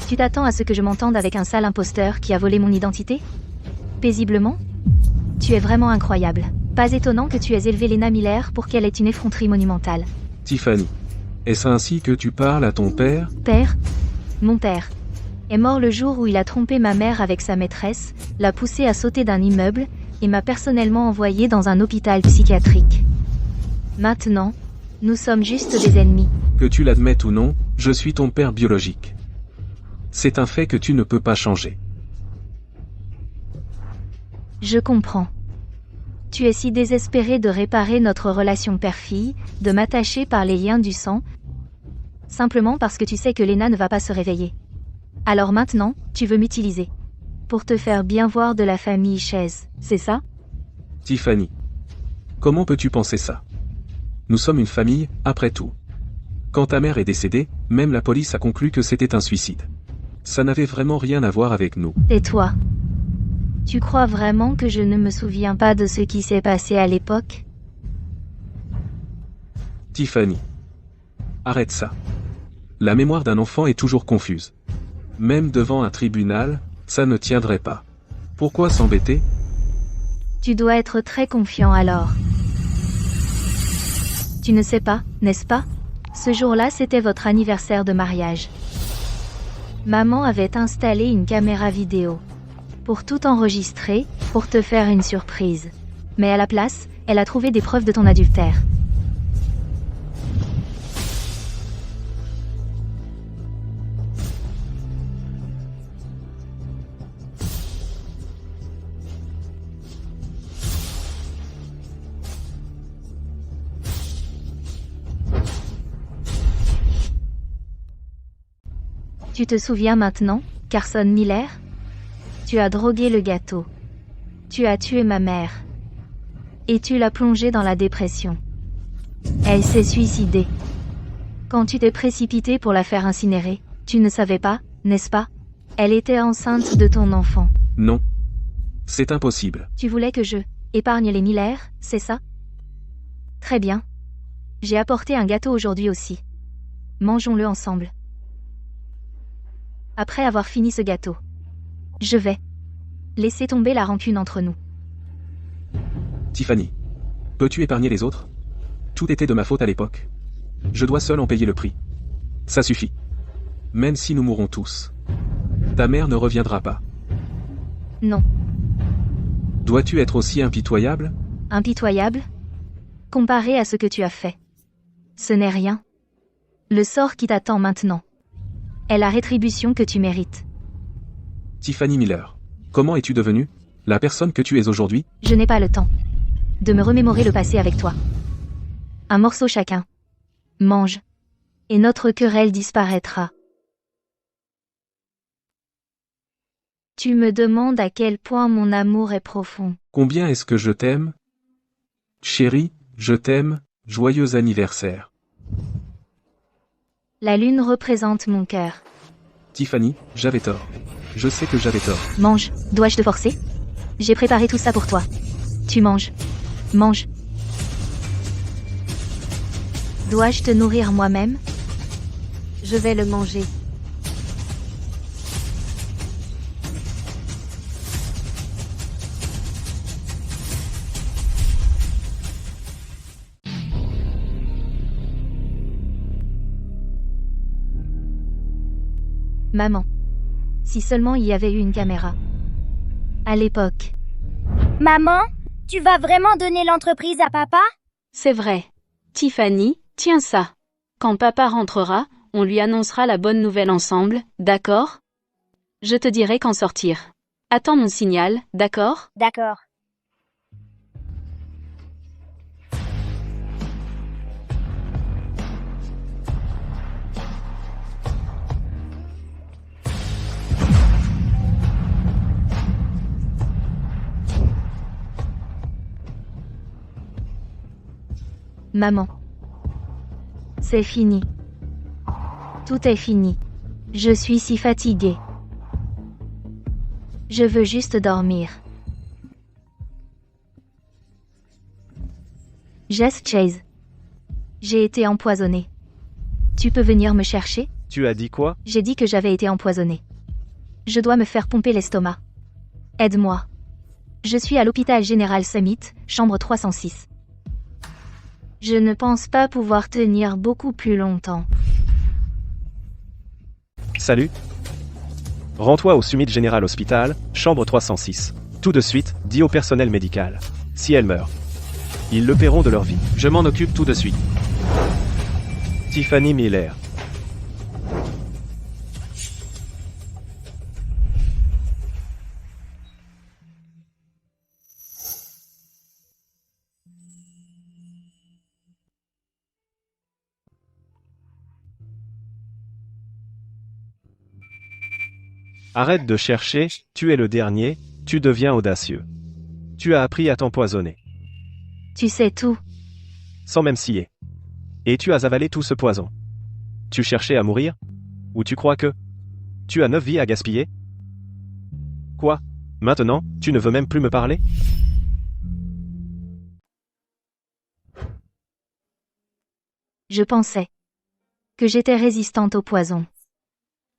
S2: Tu t'attends à ce que je m'entende avec un sale imposteur qui a volé mon identité? Paisiblement? Tu es vraiment incroyable. Pas étonnant que tu aies élevé Lena Miller pour qu'elle ait une effronterie monumentale.
S3: Tiffany. Est-ce ainsi que tu parles à ton père?
S2: Père? Mon père est mort le jour où il a trompé ma mère avec sa maîtresse, l'a poussée à sauter d'un immeuble, et m'a personnellement envoyé dans un hôpital psychiatrique. Maintenant, nous sommes juste des ennemis.
S3: Que tu l'admettes ou non, je suis ton père biologique. C'est un fait que tu ne peux pas changer.
S2: Je comprends. Tu es si désespéré de réparer notre relation père-fille, de m'attacher par les liens du sang, simplement parce que tu sais que Lena ne va pas se réveiller. Alors maintenant, tu veux m'utiliser. Pour te faire bien voir de la famille Chase, c'est ça?
S3: Tiffany. Comment peux-tu penser ça? Nous sommes une famille, après tout. Quand ta mère est décédée, même la police a conclu que c'était un suicide. Ça n'avait vraiment rien à voir avec nous.
S2: Et toi? Tu crois vraiment que je ne me souviens pas de ce qui s'est passé à l'époque?
S3: Tiffany. Arrête ça. La mémoire d'un enfant est toujours confuse. Même devant un tribunal, ça ne tiendrait pas. Pourquoi s'embêter?
S2: Tu dois être très confiant alors. Tu ne sais pas, n'est-ce pas? Ce jour-là, c'était votre anniversaire de mariage. Maman avait installé une caméra vidéo. Pour tout enregistrer, pour te faire une surprise. Mais à la place, elle a trouvé des preuves de ton adultère. Tu te souviens maintenant, Carson Miller? Tu as drogué le gâteau. Tu as tué ma mère. Et tu l'as plongée dans la dépression. Elle s'est suicidée. Quand tu t'es précipité pour la faire incinérer, tu ne savais pas, n'est-ce pas? Elle était enceinte de ton enfant.
S3: Non. C'est impossible.
S2: Tu voulais que je épargne les Miller, c'est ça? Très bien. J'ai apporté un gâteau aujourd'hui aussi. Mangeons-le ensemble. Après avoir fini ce gâteau, je vais laisser tomber la rancune entre nous.
S3: Tiffany. Peux-tu épargner les autres? Tout était de ma faute à l'époque. Je dois seul en payer le prix. Ça suffit. Même si nous mourrons tous. Ta mère ne reviendra pas.
S2: Non.
S3: Dois-tu être aussi impitoyable?
S2: Impitoyable? Comparé à ce que tu as fait. Ce n'est rien. Le sort qui t'attend maintenant est la rétribution que tu mérites.
S3: Tiffany Miller. Comment es-tu devenue la personne que tu es aujourd'hui?
S2: Je n'ai pas le temps de me remémorer le passé avec toi. Un morceau chacun. Mange. Et notre querelle disparaîtra. Tu me demandes à quel point mon amour est profond.
S3: Combien est-ce que je t'aime? Chérie, je t'aime, joyeux anniversaire.
S2: La lune représente mon cœur.
S3: Tiffany, j'avais tort. Je sais que j'avais tort.
S2: Mange. Dois-je te forcer? J'ai préparé tout ça pour toi. Tu manges. Mange. Dois-je te nourrir moi-même? Je vais le manger. Maman. Si seulement il y avait eu une caméra. À l'époque.
S13: Maman, tu vas vraiment donner l'entreprise à papa?
S7: C'est vrai. Tiffany, tiens ça. Quand papa rentrera, on lui annoncera la bonne nouvelle ensemble, d'accord? Je te dirai quand sortir. Attends mon signal, d'accord?
S13: D'accord.
S2: Maman. C'est fini. Tout est fini. Je suis si fatiguée. Je veux juste dormir. Jess Chase. J'ai été empoisonnée. Tu peux venir me chercher?
S8: Tu as dit quoi?
S2: J'ai dit que j'avais été empoisonnée. Je dois me faire pomper l'estomac. Aide-moi. Je suis à l'hôpital général Summit, chambre 306. Je ne pense pas pouvoir tenir beaucoup plus longtemps.
S8: Salut. Rends-toi au Summit General Hospital, chambre 306. Tout de suite, dis au personnel médical. Si elle meurt, ils le paieront de leur vie.
S9: Je m'en occupe tout de suite.
S8: Tiffany Miller. Arrête de chercher, tu es le dernier, tu deviens audacieux. Tu as appris à t'empoisonner.
S2: Tu sais tout.
S8: Sans même scier. Et tu as avalé tout ce poison. Tu cherchais à mourir? Ou tu crois que... Tu as 9 vies à gaspiller? Quoi? Maintenant, tu ne veux même plus me parler?
S2: Je pensais que j'étais résistante au poison.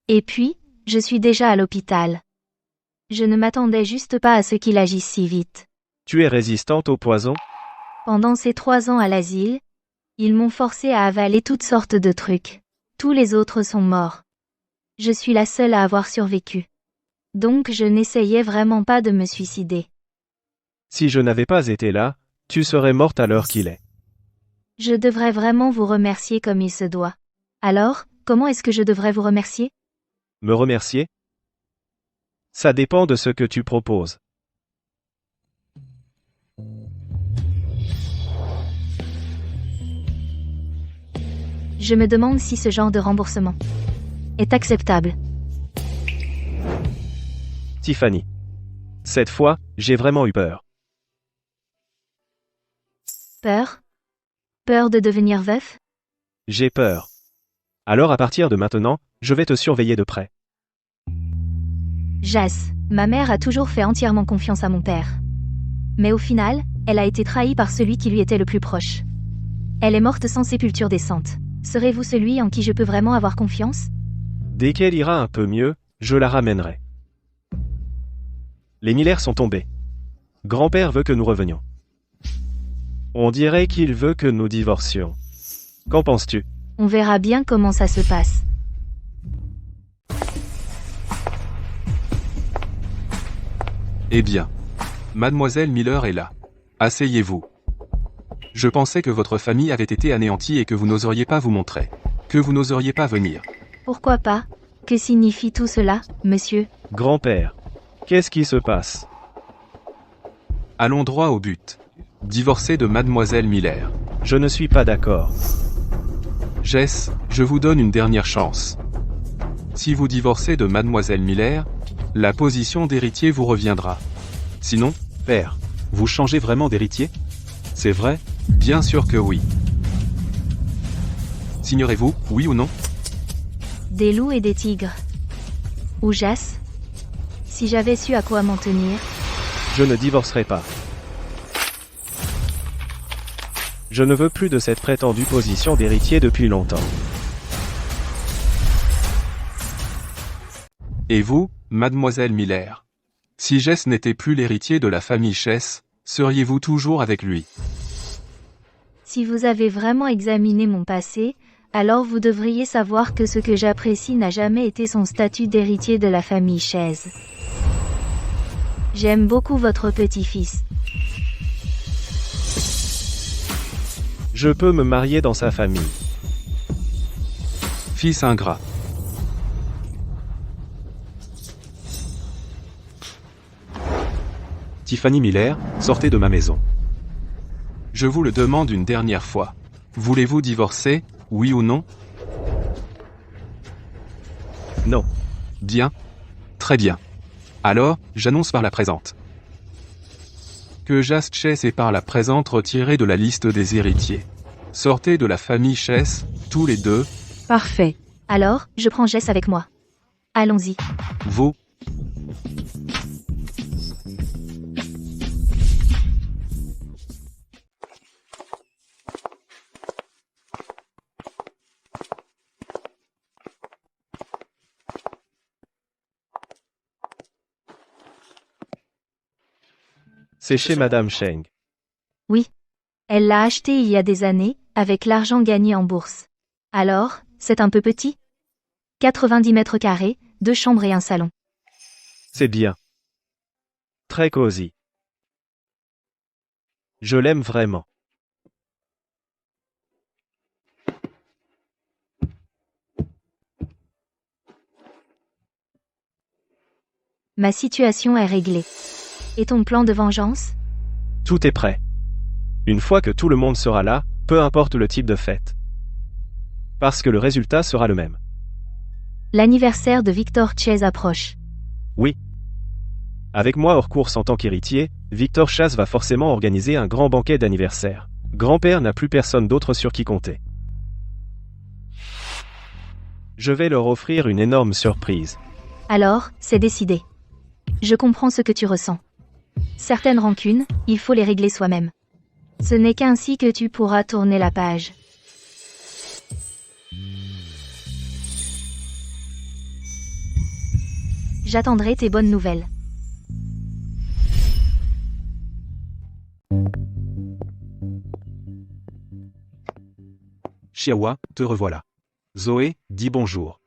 S2: Et puis, je suis déjà à l'hôpital. Je ne m'attendais juste pas à ce qu'il agisse si vite.
S8: Tu es résistante au poison?
S2: Pendant ces 3 ans à l'asile, ils m'ont forcé à avaler toutes sortes de trucs. Tous les autres sont morts. Je suis la seule à avoir survécu. Donc je n'essayais vraiment pas de me suicider.
S8: Si je n'avais pas été là, tu serais morte à l'heure qu'il est.
S2: Je devrais vraiment vous remercier comme il se doit. Alors, comment est-ce que je devrais vous remercier?
S8: Me remercier? Ça dépend de ce que tu proposes.
S2: Je me demande si ce genre de remboursement est acceptable.
S8: Tiffany. Cette fois, j'ai vraiment eu peur.
S2: Peur? Peur de devenir veuf?
S8: J'ai peur. Alors à partir de maintenant, je vais te surveiller de près.
S2: Jas, ma mère a toujours fait entièrement confiance à mon père. Mais au final, elle a été trahie par celui qui lui était le plus proche. Elle est morte sans sépulture décente. Serez-vous celui en qui je peux vraiment avoir confiance?
S8: Dès qu'elle ira un peu mieux, je la ramènerai. Les Miller sont tombés. Grand-père veut que nous revenions. On dirait qu'il veut que nous divorcions. Qu'en penses-tu?
S2: On verra bien comment ça se passe.
S3: Eh bien. Mademoiselle Miller est là. Asseyez-vous. Je pensais que votre famille avait été anéantie et que vous n'oseriez pas vous montrer. Que vous n'oseriez pas venir.
S2: Pourquoi pas? Que signifie tout cela, monsieur?
S8: Grand-père, qu'est-ce qui se passe?
S3: Allons droit au but. Divorcer de Mademoiselle Miller.
S8: Je ne suis pas d'accord.
S3: Jess, je vous donne une dernière chance. Si vous divorcez de Mademoiselle Miller, la position d'héritier vous reviendra. Sinon,
S8: père,
S3: vous changez vraiment d'héritier? C'est vrai? Bien sûr que oui. Signerez-vous, oui ou non?
S2: Des loups et des tigres. Ou Jas? Si j'avais su à quoi m'en tenir.
S8: Je ne divorcerai pas. Je ne veux plus de cette prétendue position d'héritier depuis longtemps.
S3: Et vous, Mademoiselle Miller? Si Jess n'était plus l'héritier de la famille Chess, seriez-vous toujours avec lui?
S2: Si vous avez vraiment examiné mon passé, alors vous devriez savoir que ce que j'apprécie n'a jamais été son statut d'héritier de la famille Chase. J'aime beaucoup votre petit-fils.
S8: Je peux me marier dans sa famille.
S3: Fils ingrat. Tiffany Miller, sortez de ma maison. Je vous le demande une dernière fois. Voulez-vous divorcer, oui ou non?
S8: Non.
S3: Bien. Très bien. Alors, j'annonce par la présente que Jas Chess est par la présente retiré de la liste des héritiers. Sortez de la famille Chess, tous les deux.
S5: Parfait.
S2: Alors, je prends Jess avec moi. Allons-y.
S3: Vous,
S8: C'est chez Madame Cheng.
S2: Oui. Elle l'a acheté il y a des années, avec l'argent gagné en bourse. Alors, c'est un peu petit? 90 mètres carrés, 2 chambres et un salon.
S8: C'est bien. Très cosy. Je l'aime vraiment.
S2: Ma situation est réglée. Et ton plan de vengeance?
S8: Tout est prêt. Une fois que tout le monde sera là, peu importe le type de fête. Parce que le résultat sera le même.
S2: L'anniversaire de Victor Chase approche.
S8: Oui. Avec moi hors course en tant qu'héritier, Victor Chase va forcément organiser un grand banquet d'anniversaire. Grand-père n'a plus personne d'autre sur qui compter. Je vais leur offrir une énorme surprise.
S2: Alors, c'est décidé. Je comprends ce que tu ressens. Certaines rancunes, il faut les régler soi-même. Ce n'est qu'ainsi que tu pourras tourner la page. J'attendrai tes bonnes nouvelles.
S3: Chiawa, te revoilà. Zoé, dis bonjour.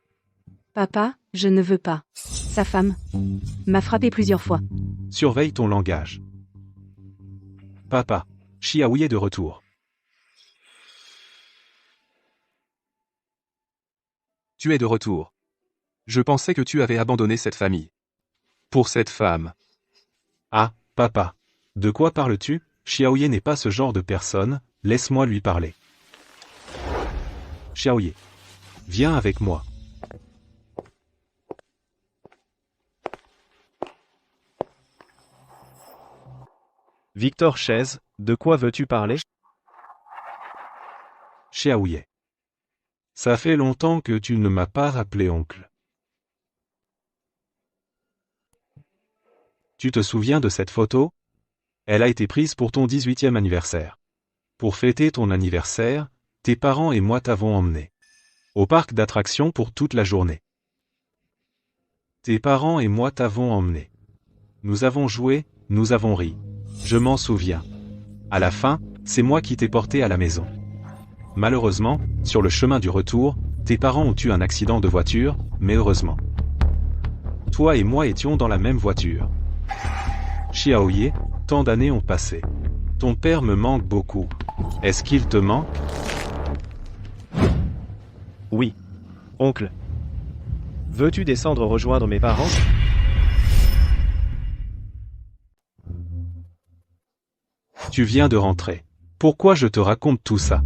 S5: Papa, je ne veux pas. Sa femme m'a frappé plusieurs fois.
S3: Surveille ton langage. Papa, Chiaoui est de retour. Tu es de retour. Je pensais que tu avais abandonné cette famille. Pour cette femme. Ah, papa. De quoi parles-tu? Xiaoye n'est pas ce genre de personne, laisse-moi lui parler. Xiaoye. Viens avec moi.
S8: Victor Chase, de quoi veux-tu parler?
S3: Xiaoye. Ça fait longtemps que tu ne m'as pas rappelé oncle. Tu te souviens de cette photo? Elle a été prise pour ton 18e anniversaire. Pour fêter ton anniversaire, tes parents et moi t'avons emmené au parc d'attractions pour toute la journée. Tes parents et moi t'avons emmené. Nous avons joué, nous avons ri. Je m'en souviens. À la fin, c'est moi qui t'ai porté à la maison. Malheureusement, sur le chemin du retour, tes parents ont eu un accident de voiture, mais heureusement. Toi et moi étions dans la même voiture. Xiaoye, tant d'années ont passé. Ton père me manque beaucoup. Est-ce qu'il te manque?
S8: Oui. Oncle. Veux-tu descendre rejoindre mes parents?
S3: Tu viens de rentrer. Pourquoi je te raconte tout ça?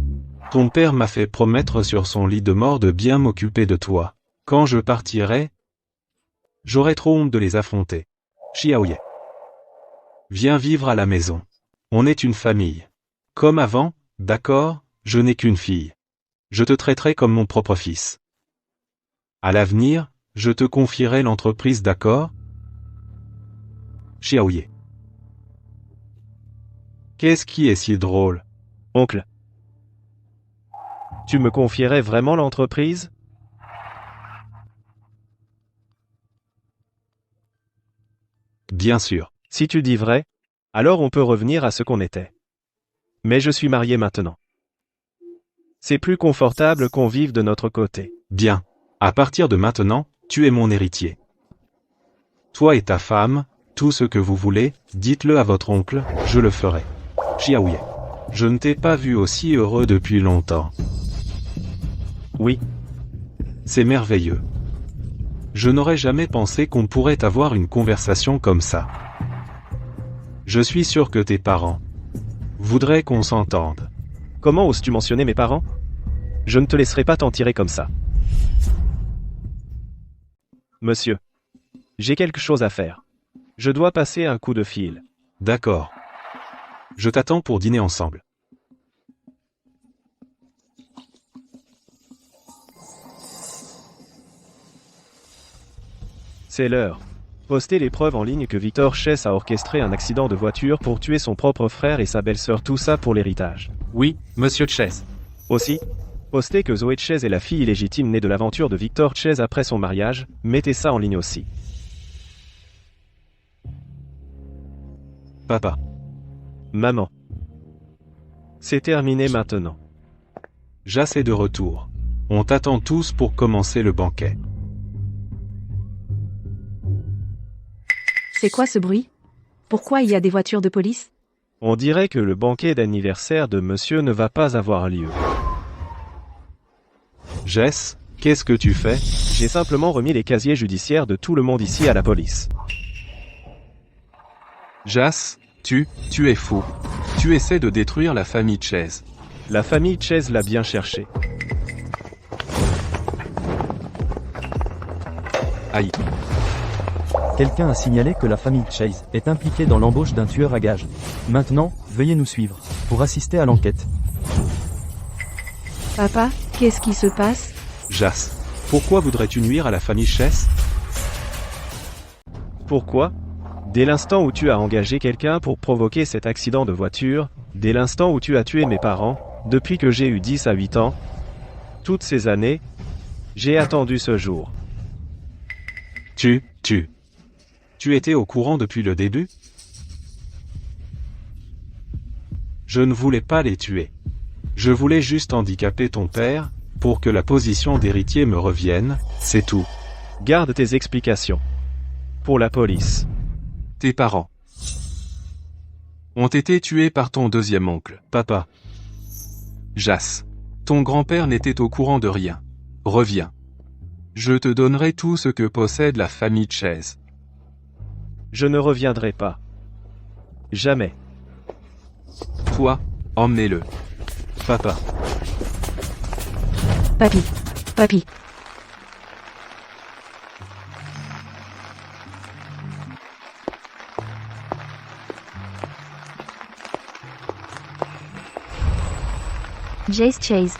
S3: Ton père m'a fait promettre sur son lit de mort de bien m'occuper de toi. Quand je partirai, j'aurai trop honte de les affronter. Xiaoye. Viens vivre à la maison. On est une famille. Comme avant, d'accord, je n'ai qu'une fille. Je te traiterai comme mon propre fils. À l'avenir, je te confierai l'entreprise, d'accord? Xiaoye. Qu'est-ce qui est si drôle?
S8: Oncle. Tu me confierais vraiment l'entreprise?
S3: Bien sûr.
S8: Si tu dis vrai, alors on peut revenir à ce qu'on était. Mais je suis marié maintenant. C'est plus confortable qu'on vive de notre côté.
S3: Bien. À partir de maintenant, tu es mon héritier. Toi et ta femme, tout ce que vous voulez, dites-le à votre oncle, je le ferai. Xiaoye. Je ne t'ai pas vu aussi heureux depuis longtemps.
S8: Oui.
S3: C'est merveilleux. Je n'aurais jamais pensé qu'on pourrait avoir une conversation comme ça. Je suis sûr que tes parents voudraient qu'on s'entende.
S8: Comment oses-tu mentionner mes parents? Je ne te laisserai pas t'en tirer comme ça. Monsieur. J'ai quelque chose à faire. Je dois passer un coup de fil.
S3: D'accord. Je t'attends pour dîner ensemble.
S8: C'est l'heure. Postez les preuves en ligne que Victor Chase a orchestré un accident de voiture pour tuer son propre frère et sa belle-sœur, tout ça pour l'héritage.
S9: Oui, monsieur Chase.
S8: Aussi, postez que Zoé Chase est la fille illégitime née de l'aventure de Victor Chase après son mariage, mettez ça en ligne aussi.
S3: Papa.
S8: Maman. C'est terminé maintenant.
S3: Jas est de retour. On t'attend tous pour commencer le banquet.
S5: C'est quoi ce bruit? Pourquoi il y a des voitures de police?
S8: On dirait que le banquet d'anniversaire de monsieur ne va pas avoir lieu.
S3: Jess, qu'est-ce que tu fais?
S8: J'ai simplement remis les casiers judiciaires de tout le monde ici à la police.
S3: Jas, tu es fou. Tu essaies de détruire la famille Chase.
S8: La famille Chase l'a bien cherché.
S3: Aïe.
S1: Quelqu'un a signalé que la famille Chase est impliquée dans l'embauche d'un tueur à gages. Maintenant, veuillez nous suivre pour assister à l'enquête.
S5: Papa, qu'est-ce qui se passe?
S3: Jas, pourquoi voudrais-tu nuire à la famille Chase?
S8: Pourquoi? Dès l'instant où tu as engagé quelqu'un pour provoquer cet accident de voiture, dès l'instant où tu as tué mes parents, depuis que j'ai eu 10 à 8 ans, toutes ces années, j'ai attendu ce jour.
S3: Tu étais au courant depuis le début? Je ne voulais pas les tuer. Je voulais juste handicaper ton père, pour que la position d'héritier me revienne, c'est tout.
S8: Garde tes explications. Pour la police.
S3: Tes parents ont été tués par ton deuxième oncle, papa. Jas, ton grand-père n'était au courant de rien. Reviens. Je te donnerai tout ce que possède la famille Chase.
S8: Je ne reviendrai pas. Jamais.
S3: Toi, emmenez-le. Papa.
S5: Papy.
S2: Jace Chase.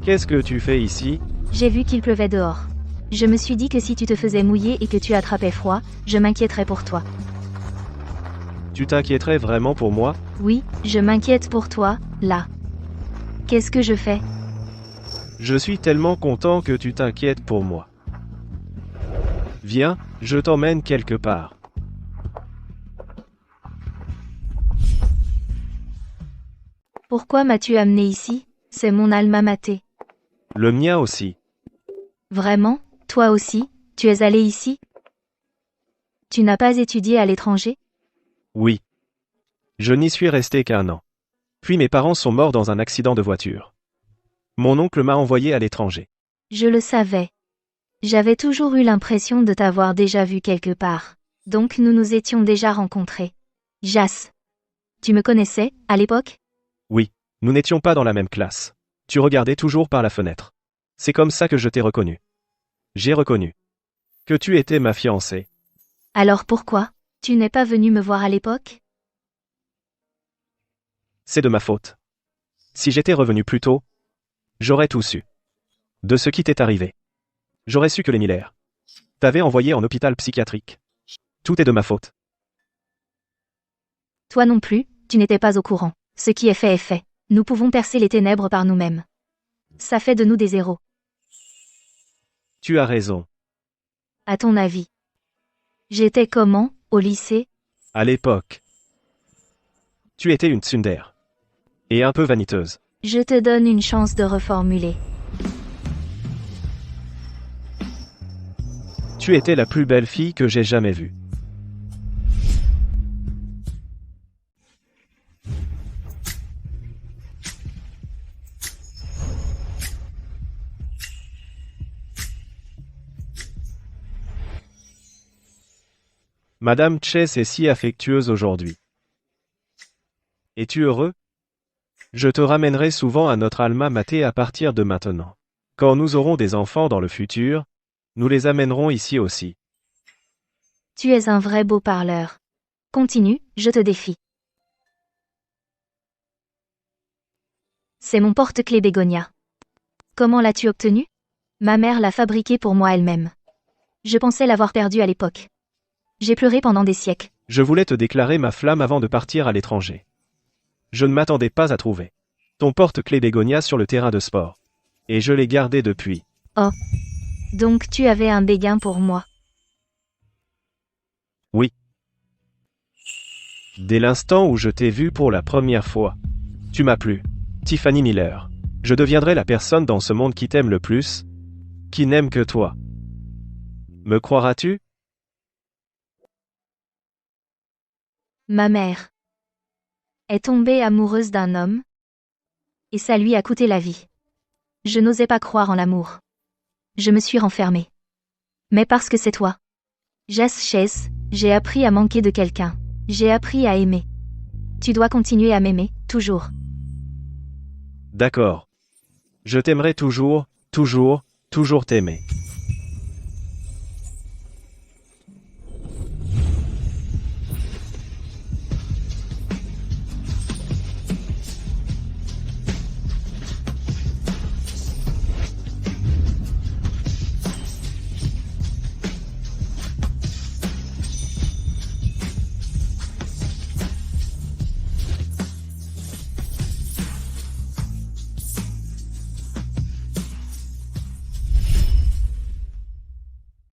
S8: Qu'est-ce que tu fais ici?
S2: J'ai vu qu'il pleuvait dehors. Je me suis dit que si tu te faisais mouiller et que tu attrapais froid, je m'inquiéterais pour toi.
S8: Tu t'inquiéterais vraiment pour moi?
S2: Oui, je m'inquiète pour toi, là. Qu'est-ce que je fais?
S8: Je suis tellement content que tu t'inquiètes pour moi. Viens, je t'emmène quelque part.
S2: Pourquoi m'as-tu amené ici? C'est mon alma mater.
S8: Le mien aussi.
S2: Vraiment? Toi aussi? Tu es allé ici? Tu n'as pas étudié à l'étranger?
S8: Oui. Je n'y suis resté qu'1 an. Puis mes parents sont morts dans un accident de voiture. Mon oncle m'a envoyé à l'étranger.
S2: Je le savais. J'avais toujours eu l'impression de t'avoir déjà vu quelque part. Donc nous nous étions déjà rencontrés. Jas. Tu me connaissais, à l'époque?
S8: Oui, nous n'étions pas dans la même classe. Tu regardais toujours par la fenêtre. C'est comme ça que je t'ai reconnu. J'ai reconnu que tu étais ma fiancée.
S2: Alors pourquoi? Tu n'es pas venu me voir à l'époque?
S8: C'est de ma faute. Si j'étais revenu plus tôt, j'aurais tout su. De ce qui t'est arrivé. J'aurais su que les Miller t'avaient envoyé en hôpital psychiatrique. Tout est de ma faute.
S2: Toi non plus, tu n'étais pas au courant. Ce qui est fait est fait. Nous pouvons percer les ténèbres par nous-mêmes. Ça fait de nous des héros.
S8: Tu as raison.
S2: À ton avis. J'étais comment, au lycée?
S8: À l'époque. Tu étais une tsundere. Et un peu vaniteuse.
S2: Je te donne une chance de reformuler.
S8: Tu étais la plus belle fille que j'ai jamais vue. Madame Chase est si affectueuse aujourd'hui. Es-tu heureux? Je te ramènerai souvent à notre alma mater à partir de maintenant. Quand nous aurons des enfants dans le futur, nous les amènerons ici aussi.
S2: Tu es un vrai beau parleur. Continue, je te défie. C'est mon porte-clés bégonia. Comment l'as-tu obtenu? Ma mère l'a fabriqué pour moi elle-même. Je pensais l'avoir perdu à l'époque. J'ai pleuré pendant des siècles.
S8: Je voulais te déclarer ma flamme avant de partir à l'étranger. Je ne m'attendais pas à trouver ton porte-clés bégonia sur le terrain de sport. Et je l'ai gardé depuis.
S2: Oh. Donc tu avais un béguin pour moi.
S8: Oui. Dès l'instant où je t'ai vu pour la première fois, tu m'as plu. Tiffany Miller. Je deviendrai la personne dans ce monde qui t'aime le plus, qui n'aime que toi. Me croiras-tu?
S2: Ma mère est tombée amoureuse d'un homme, et ça lui a coûté la vie. Je n'osais pas croire en l'amour. Je me suis renfermée. Mais parce que c'est toi, Jas Chase, j'ai appris à manquer de quelqu'un. J'ai appris à aimer. Tu dois continuer à m'aimer, toujours.
S8: D'accord. Je t'aimerai toujours, toujours, toujours t'aimer.